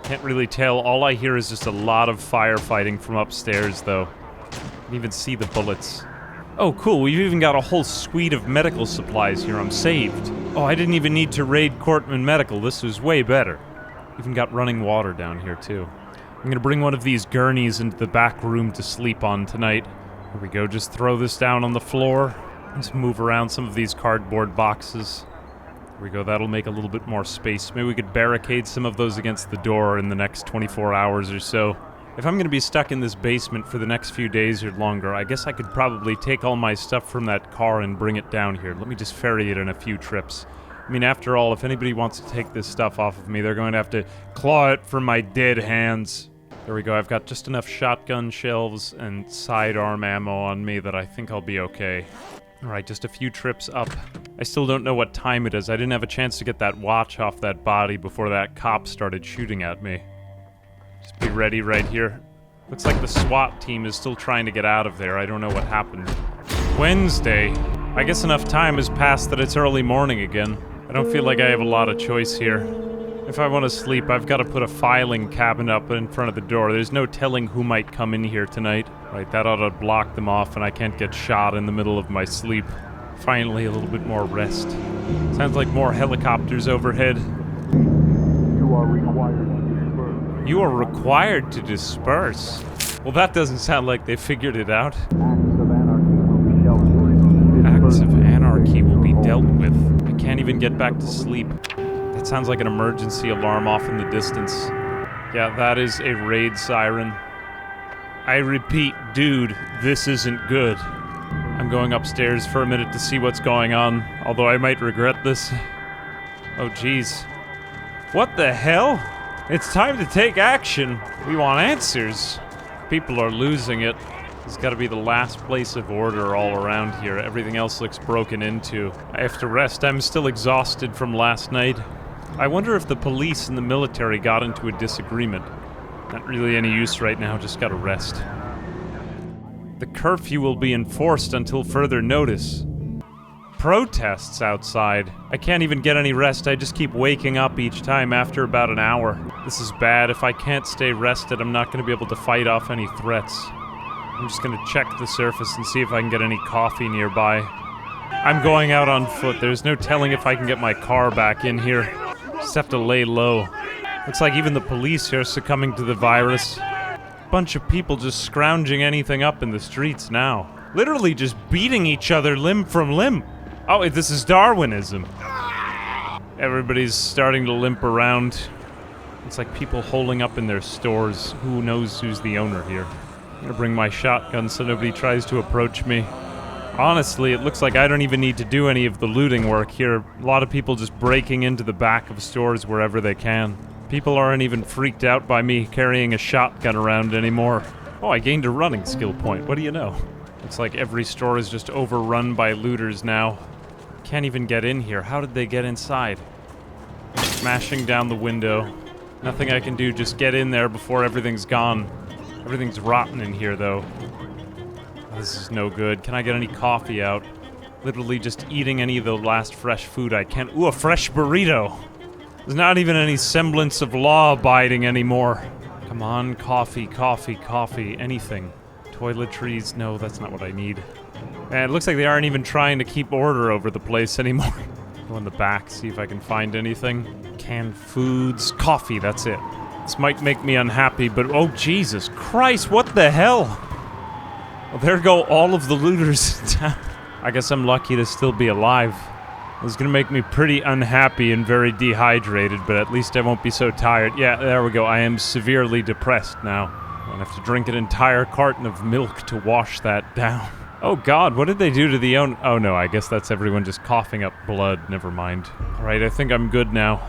A: Can't really tell. All I hear is just a lot of firefighting from upstairs, though. I can even see the bullets. Oh, cool. We've even got a whole suite of medical supplies here. I'm saved. Oh, I didn't even need to raid Cortman Medical. This was way better. Even got running water down here, too. I'm gonna bring one of these gurneys into the back room to sleep on tonight. Here we go. Just throw this down on the floor. Let's move around some of these cardboard boxes. There we go, that'll make a little bit more space. Maybe we could barricade some of those against the door in the next 24 hours or so. If I'm gonna be stuck in this basement for the next few days or longer, I guess I could probably take all my stuff from that car and bring it down here. Let me just ferry it in a few trips. I mean, after all, if anybody wants to take this stuff off of me, they're going to have to claw it from my dead hands. There we go, I've got just enough shotgun shells and sidearm ammo on me that I think I'll be okay. Alright, just a few trips up. I still don't know what time it is. I didn't have a chance to get that watch off that body before that cop started shooting at me. Just be ready right here. Looks like the SWAT team is still trying to get out of there. I don't know what happened. Wednesday. I guess enough time has passed that it's early morning again. I don't feel like I have a lot of choice here. If I want to sleep, I've got to put a filing cabinet up in front of the door. There's no telling who might come in here tonight. Right, that ought to block them off and I can't get shot in the middle of my sleep. Finally, a little bit more rest. Sounds like more helicopters overhead.
D: You are required to disperse.
A: You are required to disperse? Well, that doesn't sound like they figured it out. Acts of anarchy will be dealt with. I can't even get back to sleep. That sounds like an emergency alarm off in the distance. Yeah, that is a raid siren. I repeat, dude, this isn't good. I'm going upstairs for a minute to see what's going on, although I might regret this. Oh, jeez. What the hell? It's time to take action. We want answers. People are losing it. This has got to be the last place of order all around here. Everything else looks broken into. I have to rest. I'm still exhausted from last night. I wonder if the police and the military got into a disagreement. Not really any use right now, just gotta rest. The curfew will be enforced until further notice. Protests outside. I can't even get any rest, I just keep waking up each time after about an hour. This is bad. If I can't stay rested, I'm not gonna be able to fight off any threats. I'm just gonna check the surface and see if I can get any coffee nearby. I'm going out on foot. There's no telling if I can get my car back in here. Just have to lay low. Looks like even the police here are succumbing to the virus. Bunch of people just scrounging anything up in the streets now. Literally just beating each other limb from limb. Oh, this is Darwinism. Everybody's starting to limp around. It's like people holding up in their stores. Who knows who's the owner here? I'm gonna bring my shotgun so nobody tries to approach me. Honestly, it looks like I don't even need to do any of the looting work here. A lot of people just breaking into the back of stores wherever they can. People aren't even freaked out by me carrying a shotgun around anymore. Oh, I gained a running skill point. What do you know? Looks like every store is just overrun by looters now. Can't even get in here. How did they get inside? Smashing down the window. Nothing I can do, just get in there before everything's gone. Everything's rotten in here, though. This is no good. Can I get any coffee out? Literally just eating any of the last fresh food I can. Ooh, a fresh burrito! There's not even any semblance of law-abiding anymore. Come on, coffee, coffee, coffee, anything. Toiletries, no, that's not what I need. Man, it looks like they aren't even trying to keep order over the place anymore. Go in the back, see if I can find anything. Canned foods, coffee, that's it. This might make me unhappy, but oh Jesus Christ, what the hell? Well, there go all of the looters down. I guess I'm lucky to still be alive. It was gonna make me pretty unhappy and very dehydrated, but at least I won't be so tired. Yeah, there we go. I am severely depressed now. I'm gonna have to drink an entire carton of milk to wash that down. Oh God, what did they do to the own? Oh no, I guess that's everyone just coughing up blood. Never mind. Alright, I think I'm good now.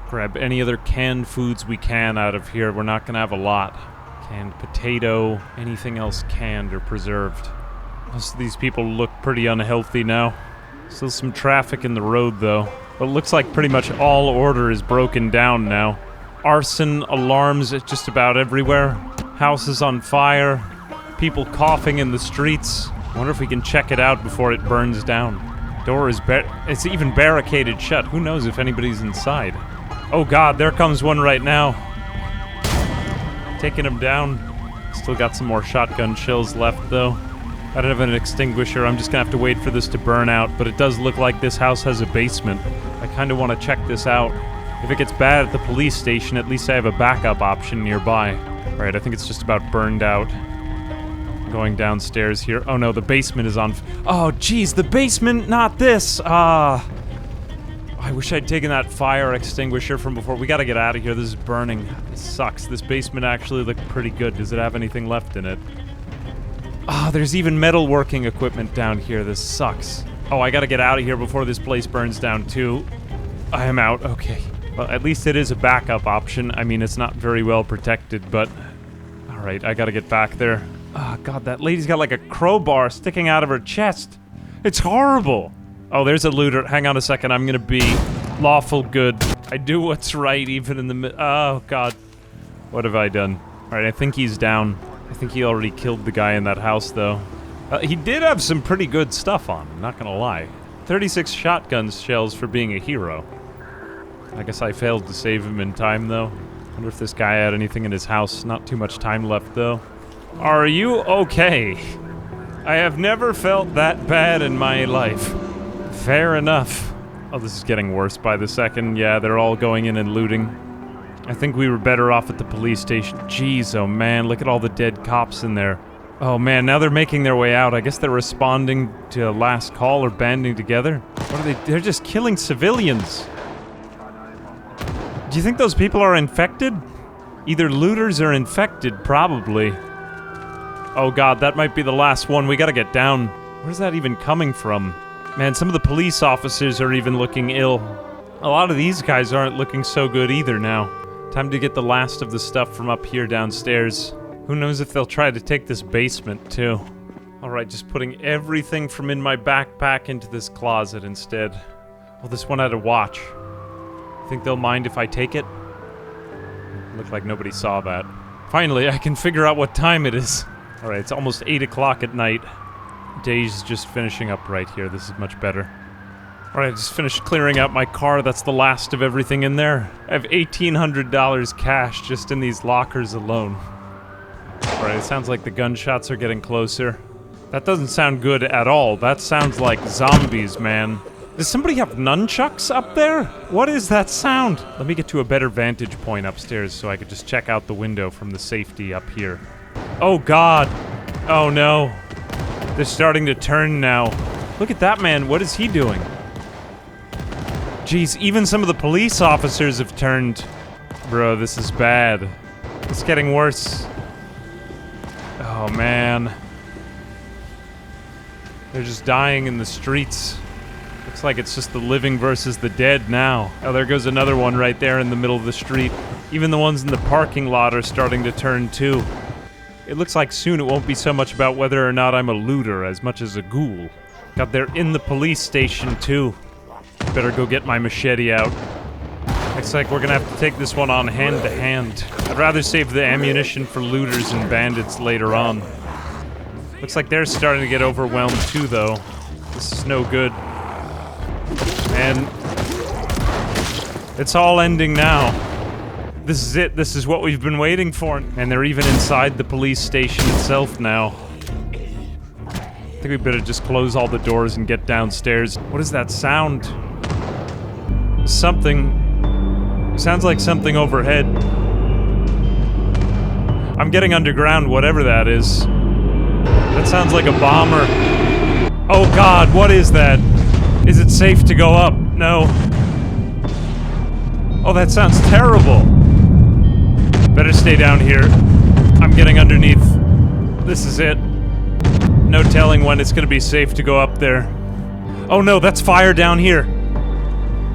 A: Grab any other canned foods we can out of here. We're not gonna have a lot. Canned potato, anything else canned or preserved. Most of these people look pretty unhealthy now. Still some traffic in the road though. But it looks like pretty much all order is broken down now. Arson alarms just about everywhere. Houses on fire. People coughing in the streets. I wonder if we can check it out before it burns down. Door is it's even barricaded shut. Who knows if anybody's inside? Oh God, there comes one right now. Taking him down. Still got some more shotgun shells left though. I don't have an extinguisher. I'm just gonna have to wait for this to burn out, but it does look like this house has a basement. I kinda wanna check this out. If it gets bad at the police station, at least I have a backup option nearby. Alright, I think it's just about burned out. Going downstairs here. Oh no, the basement is on oh geez, the basement, not this! I wish I'd taken that fire extinguisher from before. We gotta get out of here, this is burning. This sucks. This basement actually looked pretty good. Does it have anything left in it? Ah, there's even metalworking equipment down here. This sucks. Oh, I gotta get out of here before this place burns down too. I am out, okay. Well, at least it is a backup option. I mean, it's not very well protected, but... Alright, I gotta get back there. Oh God, that lady's got like a crowbar sticking out of her chest. It's horrible! Oh, there's a looter. Hang on a second, I'm gonna be lawful good. I do what's right even in the oh God. What have I done? Alright, I think he's down. I think he already killed the guy in that house, though. He did have some pretty good stuff on him, not gonna lie. 36 shotgun shells for being a hero. I guess I failed to save him in time, though. Wonder if this guy had anything in his house. Not too much time left, though. Are you okay? I have never felt that bad in my life. Fair enough. Oh, this is getting worse by the second. Yeah, they're all going in and looting. I think we were better off at the police station. Jeez, oh man, look at all the dead cops in there. Oh man, now they're making their way out. I guess they're responding to a last call or banding together. What are they? They're just killing civilians. Do you think those people are infected? Either looters or infected, probably. Oh God, that might be the last one. We gotta get down. Where's that even coming from? Man, some of the police officers are even looking ill. A lot of these guys aren't looking so good either now. Time to get the last of the stuff from up here downstairs. Who knows if they'll try to take this basement, too. Alright, just putting everything from in my backpack into this closet instead. Well, this one had a watch. Think they'll mind if I take it? Looked like nobody saw that. Finally, I can figure out what time it is. Alright, it's almost 8 o'clock at night. Day's just finishing up right here. This is much better. Alright, I just finished clearing out my car. That's the last of everything in there. I have $1,800 cash just in these lockers alone. Alright, it sounds like the gunshots are getting closer. That doesn't sound good at all. That sounds like zombies, man. Does somebody have nunchucks up there? What is that sound? Let me get to a better vantage point upstairs so I could just check out the window from the safety up here. Oh God! Oh no. They're starting to turn now. Look at that man, what is he doing? Jeez, even some of the police officers have turned. Bro, this is bad. It's getting worse. Oh man. They're just dying in the streets. Looks like it's just the living versus the dead now. Oh, there goes another one right there in the middle of the street. Even the ones in the parking lot are starting to turn too. It looks like soon it won't be so much about whether or not I'm a looter as much as a ghoul. God, they're in the police station too. Better go get my machete out. Looks like we're gonna have to take this one on hand to hand. I'd rather save the ammunition for looters and bandits later on. Looks like they're starting to get overwhelmed too, though. This is no good. And it's all ending now. This is it. This is what we've been waiting for. And they're even inside the police station itself now. I think we better just close all the doors and get downstairs. What is that sound? Something. Sounds like something overhead. I'm getting underground, whatever that is. That sounds like a bomber. Oh god, what is that? Is it safe to go up? No. Oh, that sounds terrible. Better stay down here. I'm getting underneath. This is it. No telling when it's gonna be safe to go up there. Oh no, that's fire down here.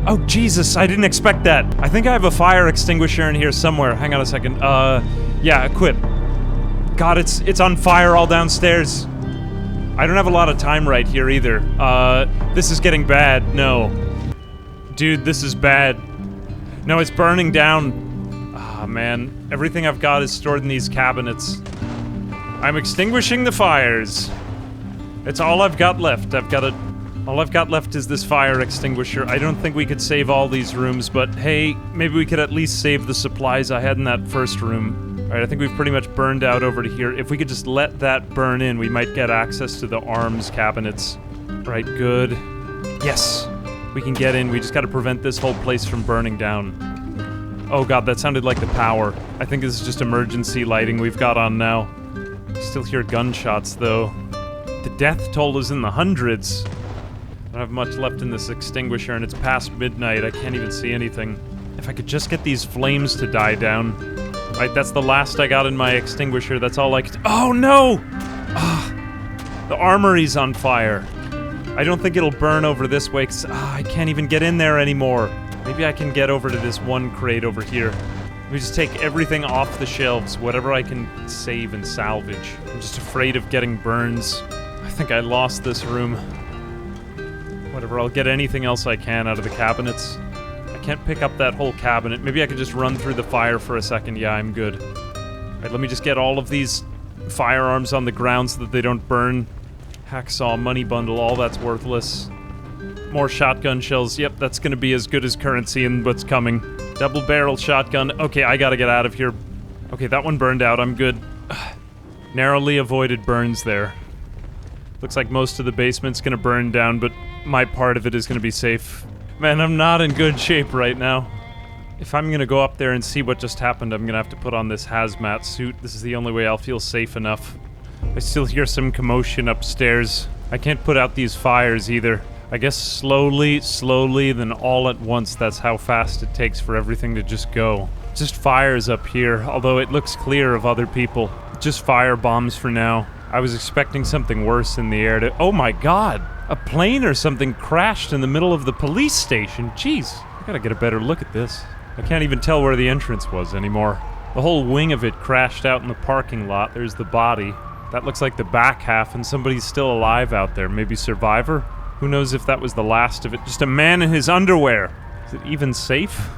A: Oh Jesus, I didn't expect that. I think I have a fire extinguisher in here somewhere. Hang on a second. Yeah, equip. God, it's on fire all downstairs. I don't have a lot of time right here either. This is getting bad. No. Dude, this is bad. No, it's burning down. Ah, man. Everything I've got is stored in these cabinets. I'm extinguishing the fires. It's all I've got left. All I've got left is this fire extinguisher. I don't think we could save all these rooms, but hey, maybe we could at least save the supplies I had in that first room. Alright, I think we've pretty much burned out over to here. If we could just let that burn in, we might get access to the arms cabinets. Right, good. Yes! We can get in. We just gotta prevent this whole place from burning down. Oh god, that sounded like the power. I think this is just emergency lighting we've got on now. Still hear gunshots, though. The death toll is in the hundreds. I don't have much left in this extinguisher, and it's past midnight. I can't even see anything. If I could just get these flames to die down. Right, that's the last I got in my extinguisher. That's all I could— Oh, no! Ah, the armory's on fire. I don't think it'll burn over this way, because I can't even get in there anymore. Maybe I can get over to this one crate over here. Let me just take everything off the shelves, whatever I can save and salvage. I'm just afraid of getting burns. I think I lost this room. Whatever, I'll get anything else I can out of the cabinets. I can't pick up that whole cabinet. Maybe I could just run through the fire for a second. Yeah, I'm good. Alright, let me just get all of these firearms on the ground so that they don't burn. Hacksaw, money bundle, all that's worthless. More shotgun shells. Yep, that's gonna be as good as currency in what's coming. Double-barrel shotgun. Okay, I gotta get out of here. Okay, that one burned out. I'm good. Narrowly avoided burns there. Looks like most of the basement's gonna burn down, but my part of it is gonna be safe. Man, I'm not in good shape right now. If I'm gonna go up there and see what just happened, I'm gonna have to put on this hazmat suit. This is the only way I'll feel safe enough. I still hear some commotion upstairs. I can't put out these fires either. I guess slowly, then all at once. That's how fast it takes for everything to just go. Just fires up here, although it looks clear of other people. Just fire bombs for now. I was expecting something worse in the air to— Oh my god! A plane or something crashed in the middle of the police station. Jeez, I gotta get a better look at this. I can't even tell where the entrance was anymore. The whole wing of it crashed out in the parking lot. There's the body. That looks like the back half, and somebody's still alive out there. Maybe survivor? Who knows if that was the last of it? Just a man in his underwear. Is it even safe?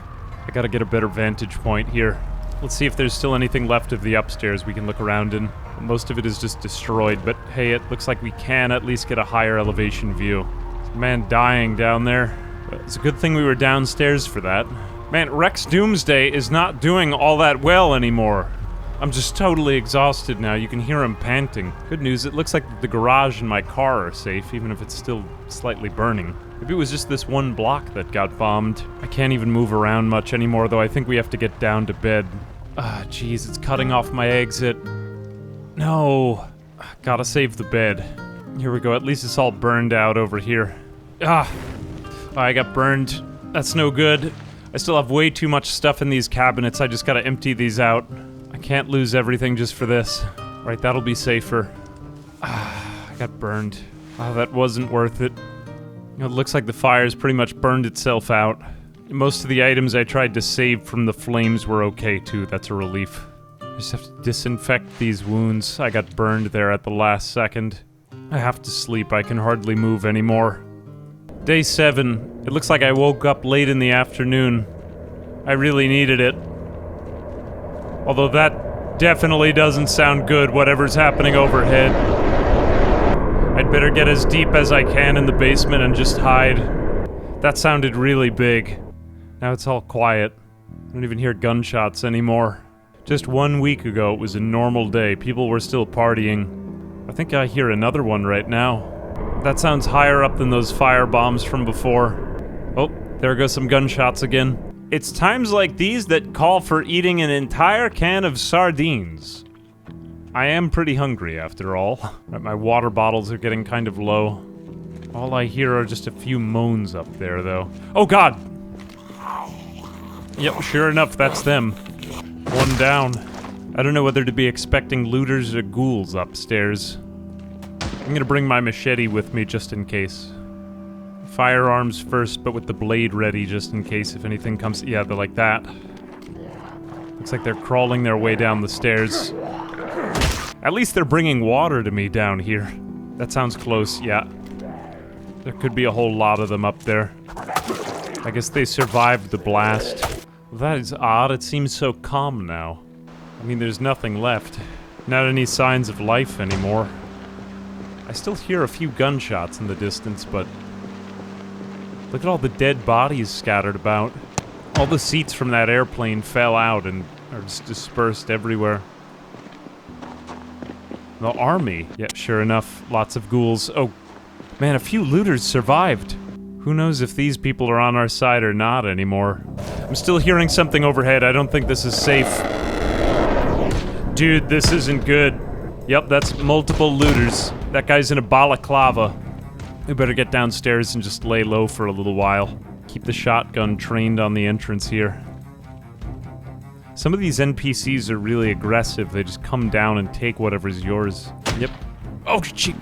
A: I gotta get a better vantage point here. Let's see if there's still anything left of the upstairs we can look around in. Most of it is just destroyed, but hey, it looks like we can at least get a higher elevation view. There's a man dying down there. But it's a good thing we were downstairs for that. Man, Rex Doomsday is not doing all that well anymore. I'm just totally exhausted now. You can hear him panting. Good news, it looks like the garage and my car are safe, even if it's still slightly burning. Maybe it was just this one block that got bombed. I can't even move around much anymore, though I think we have to get down to bed. Ah, jeez, it's cutting off my exit. No. Gotta save the bed. Here we go, at least it's all burned out over here. Ah. I got burned. That's no good. I still have way too much stuff in these cabinets. I just gotta empty these out. I can't lose everything just for this. Right, that'll be safer. Ah, I got burned. Oh, that wasn't worth it. You know, it looks like the fire's pretty much burned itself out. Most of the items I tried to save from the flames were okay, too. That's a relief. I just have to disinfect these wounds. I got burned there at the last second. I have to sleep. I can hardly move anymore. Day 7. It looks like I woke up late in the afternoon. I really needed it. Although that definitely doesn't sound good, whatever's happening overhead. I'd better get as deep as I can in the basement and just hide. That sounded really big. Now it's all quiet. I don't even hear gunshots anymore. Just 1 week ago, it was a normal day. People were still partying. I think I hear another one right now. That sounds higher up than those fire bombs from before. Oh, there go some gunshots again. It's times like these that call for eating an entire can of sardines. I am pretty hungry, after all. My water bottles are getting kind of low. All I hear are just a few moans up there, though. Oh, God! Yep, sure enough, that's them. One down. I don't know whether to be expecting looters or ghouls upstairs. I'm gonna bring my machete with me just in case. Firearms first, but with the blade ready just in case if anything comes. Yeah, they're like that. Looks like they're crawling their way down the stairs. At least they're bringing water to me down here. That sounds close, yeah. There could be a whole lot of them up there. I guess they survived the blast. Well, that is odd. It seems so calm now. I mean, there's nothing left. Not any signs of life anymore. I still hear a few gunshots in the distance, but look at all the dead bodies scattered about. All the seats from that airplane fell out and are just dispersed everywhere. The army. Yeah, sure enough, lots of ghouls. Oh, man, a few looters survived. Who knows if these people are on our side or not anymore. I'm still hearing something overhead. I don't think this is safe. Dude, this isn't good. Yep, that's multiple looters. That guy's in a balaclava. We better get downstairs and just lay low for a little while. Keep the shotgun trained on the entrance here. Some of these NPCs are really aggressive. They just come down and take whatever's yours. Yep. Oh, gee.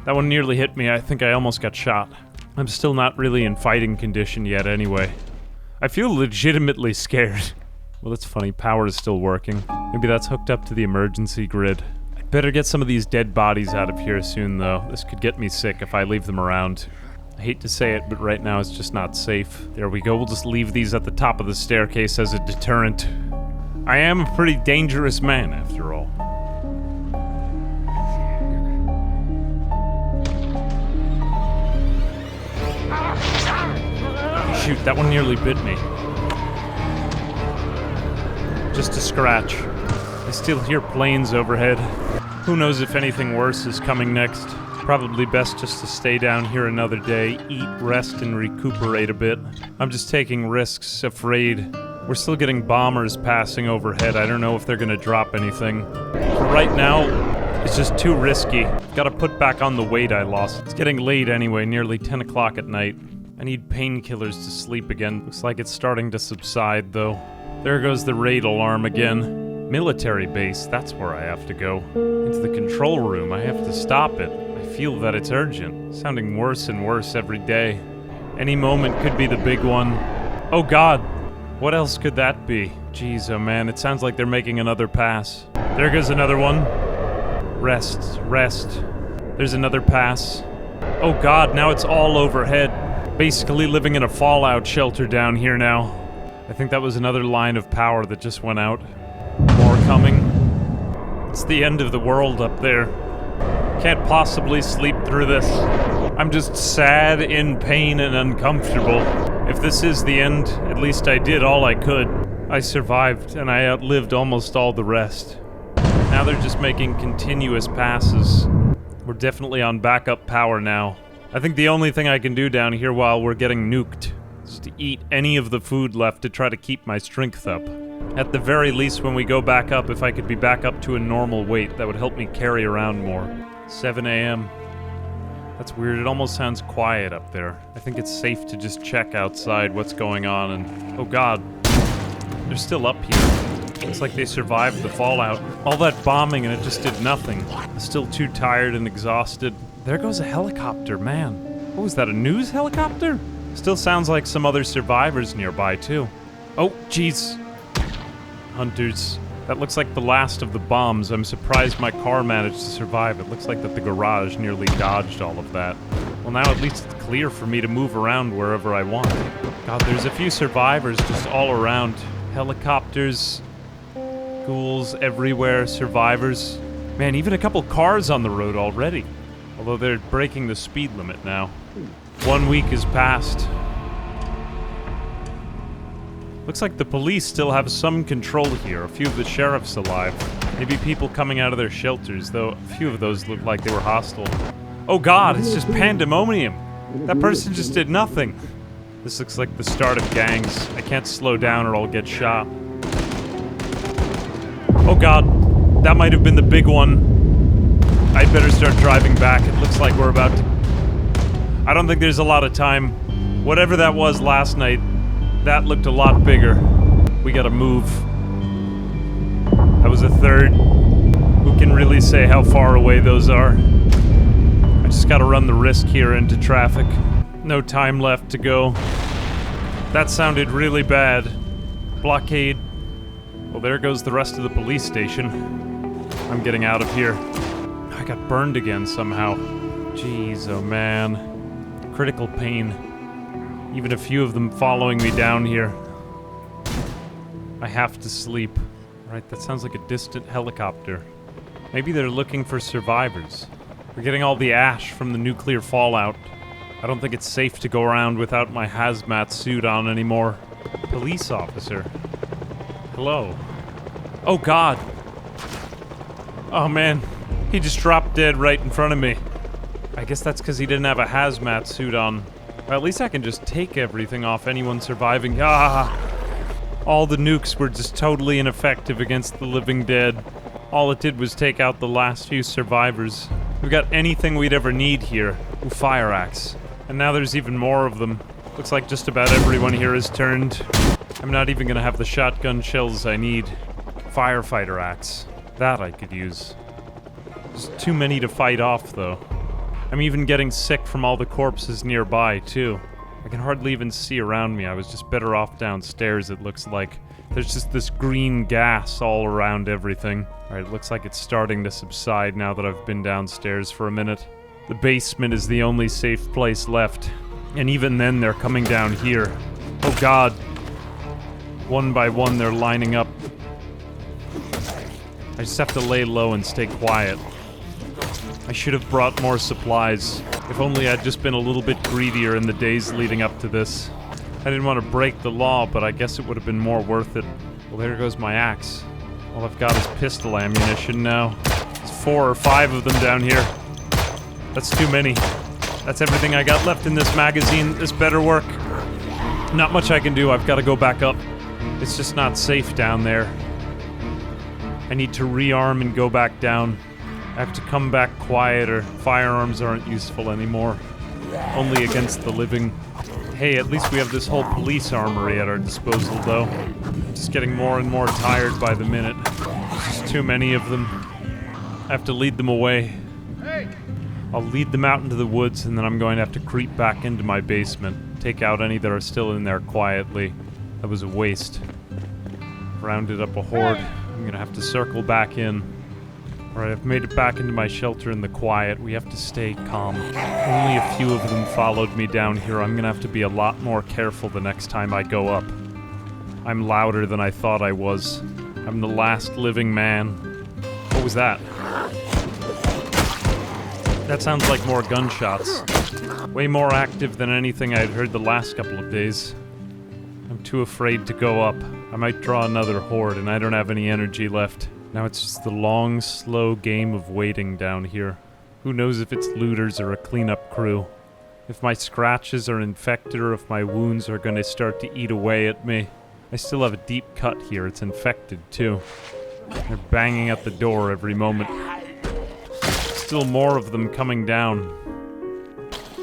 A: That one nearly hit me. I think I almost got shot. I'm still not really in fighting condition yet anyway. I feel legitimately scared. Well, that's funny. Power is still working. Maybe that's hooked up to the emergency grid. I'd better get some of these dead bodies out of here soon, though. This could get me sick if I leave them around. I hate to say it, but right now it's just not safe. There we go. We'll just leave these at the top of the staircase as a deterrent. I am a pretty dangerous man, after all. Shoot, that one nearly bit me. Just a scratch. I still hear planes overhead. Who knows if anything worse is coming next. Probably best just to stay down here another day, eat, rest, and recuperate a bit. I'm just taking risks, afraid. We're still getting bombers passing overhead. I don't know if they're gonna drop anything. For right now, it's just too risky. Gotta put back on the weight I lost. It's getting late anyway, nearly 10 o'clock at night. I need painkillers to sleep again. Looks like it's starting to subside, though. There goes the raid alarm again. Military base, that's where I have to go. Into the control room, I have to stop it. I feel that it's urgent. Sounding worse and worse every day. Any moment could be the big one. Oh God! What else could that be? Jeez, oh man, it sounds like they're making another pass. There goes another one. Rest, rest. There's another pass. Oh God, now it's all overhead. Basically living in a fallout shelter down here now. I think that was another line of power that just went out. More coming. It's the end of the world up there. Can't possibly sleep through this. I'm just sad, in pain, and uncomfortable. If this is the end, at least I did all I could. I survived, and I outlived almost all the rest. Now they're just making continuous passes. We're definitely on backup power now. I think the only thing I can do down here while we're getting nuked is to eat any of the food left to try to keep my strength up. At the very least, when we go back up, if I could be back up to a normal weight, that would help me carry around more. 7 a.m. That's weird. It almost sounds quiet up there. I think it's safe to just check outside what's going on and... Oh God. They're still up here. Looks like they survived the fallout. All that bombing and it just did nothing. I'm still too tired and exhausted. There goes a helicopter, man. Oh, is that a news helicopter? Still sounds like some other survivors nearby, too. Oh, jeez. Hunters. That looks like the last of the bombs. I'm surprised my car managed to survive. It looks like that the garage nearly dodged all of that. Well, now at least it's clear for me to move around wherever I want. God, there's a few survivors just all around. Helicopters, ghouls everywhere, survivors. Man, even a couple cars on the road already. Although they're breaking the speed limit now. 1 week has passed. Looks like the police still have some control here. A few of the sheriffs alive. Maybe people coming out of their shelters, though a few of those looked like they were hostile. Oh god, it's just pandemonium. That person just did nothing. This looks like the start of gangs. I can't slow down or I'll get shot. Oh god, that might have been the big one. I'd better start driving back. It looks like we're about to... I don't think there's a lot of time. Whatever that was last night, that looked a lot bigger. We gotta move. That was a third. Who can really say how far away those are? I just gotta run the risk here into traffic. No time left to go. That sounded really bad. Blockade. Well, there goes the rest of the police station. I'm getting out of here. I got burned again somehow. Jeez, oh man. Critical pain. Even a few of them following me down here. I have to sleep. Right, that sounds like a distant helicopter. Maybe they're looking for survivors. We're getting all the ash from the nuclear fallout. I don't think it's safe to go around without my hazmat suit on anymore. Police officer. Hello. Oh god. Oh man. He just dropped dead right in front of me. I guess that's because he didn't have a hazmat suit on. Or at least I can just take everything off anyone surviving. Ah! All the nukes were just totally ineffective against the living dead. All it did was take out the last few survivors. We've got anything we'd ever need here. Ooh, fire axe. And now there's even more of them. Looks like just about everyone here is turned. I'm not even gonna have the shotgun shells I need. Firefighter axe. That I could use. There's too many to fight off, though. I'm even getting sick from all the corpses nearby, too. I can hardly even see around me. I was just better off downstairs, it looks like. There's just this green gas all around everything. Alright, it looks like it's starting to subside now that I've been downstairs for a minute. The basement is the only safe place left. And even then, they're coming down here. Oh god. One by one, they're lining up. I just have to lay low and stay quiet. I should have brought more supplies. If only I'd just been a little bit greedier in the days leading up to this. I didn't want to break the law, but I guess it would have been more worth it. Well, there goes my axe. All I've got is pistol ammunition now. There's 4 or 5 of them down here. That's too many. That's everything I got left in this magazine. This better work. Not much I can do. I've got to go back up. It's just not safe down there. I need to rearm and go back down. I have to come back quieter. Firearms aren't useful anymore. Only against the living. Hey, at least we have this whole police armory at our disposal, though. Just getting more and more tired by the minute. There's just too many of them. I have to lead them away. I'll lead them out into the woods, and then I'm going to have to creep back into my basement. Take out any that are still in there quietly. That was a waste. Rounded up a horde. I'm gonna have to circle back in. Alright, I've made it back into my shelter in the quiet. We have to stay calm. Only a few of them followed me down here. I'm gonna have to be a lot more careful the next time I go up. I'm louder than I thought I was. I'm the last living man. What was that? That sounds like more gunshots. Way more active than anything I had heard the last couple of days. I'm too afraid to go up. I might draw another horde, and I don't have any energy left. Now it's just the long, slow game of waiting down here. Who knows if it's looters or a cleanup crew. If my scratches are infected or if my wounds are gonna start to eat away at me. I still have a deep cut here. It's infected, too. They're banging at the door every moment. Still more of them coming down.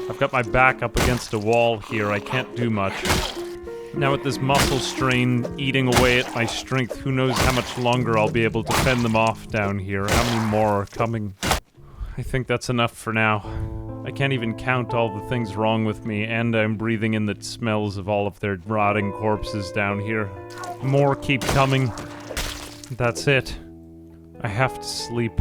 A: I've got my back up against a wall here. I can't do much. Now with this muscle strain eating away at my strength, who knows how much longer I'll be able to fend them off down here. How many more are coming? I think that's enough for now. I can't even count all the things wrong with me, and I'm breathing in the smells of all of their rotting corpses down here. More keep coming. That's it. I have to sleep.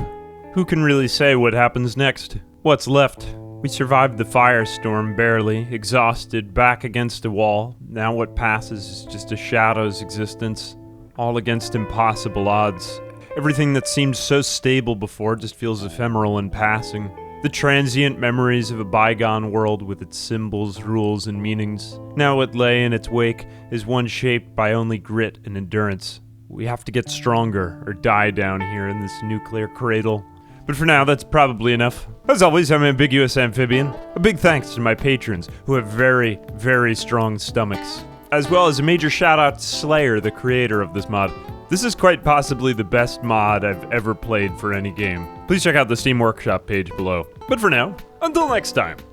A: Who can really say what happens next? What's left? We survived the firestorm barely, exhausted, back against a wall. Now what passes is just a shadow's existence, all against impossible odds. Everything that seemed so stable before just feels ephemeral and passing. The transient memories of a bygone world with its symbols, rules, and meanings. Now what lay in its wake is one shaped by only grit and endurance. We have to get stronger or die down here in this nuclear cradle. But for now, that's probably enough. As always, I'm Ambiguous Amphibian. A big thanks to my patrons, who have very, very strong stomachs. As well as a major shout out to Slayer, the creator of this mod. This is quite possibly the best mod I've ever played for any game. Please check out the Steam Workshop page below. But for now, until next time.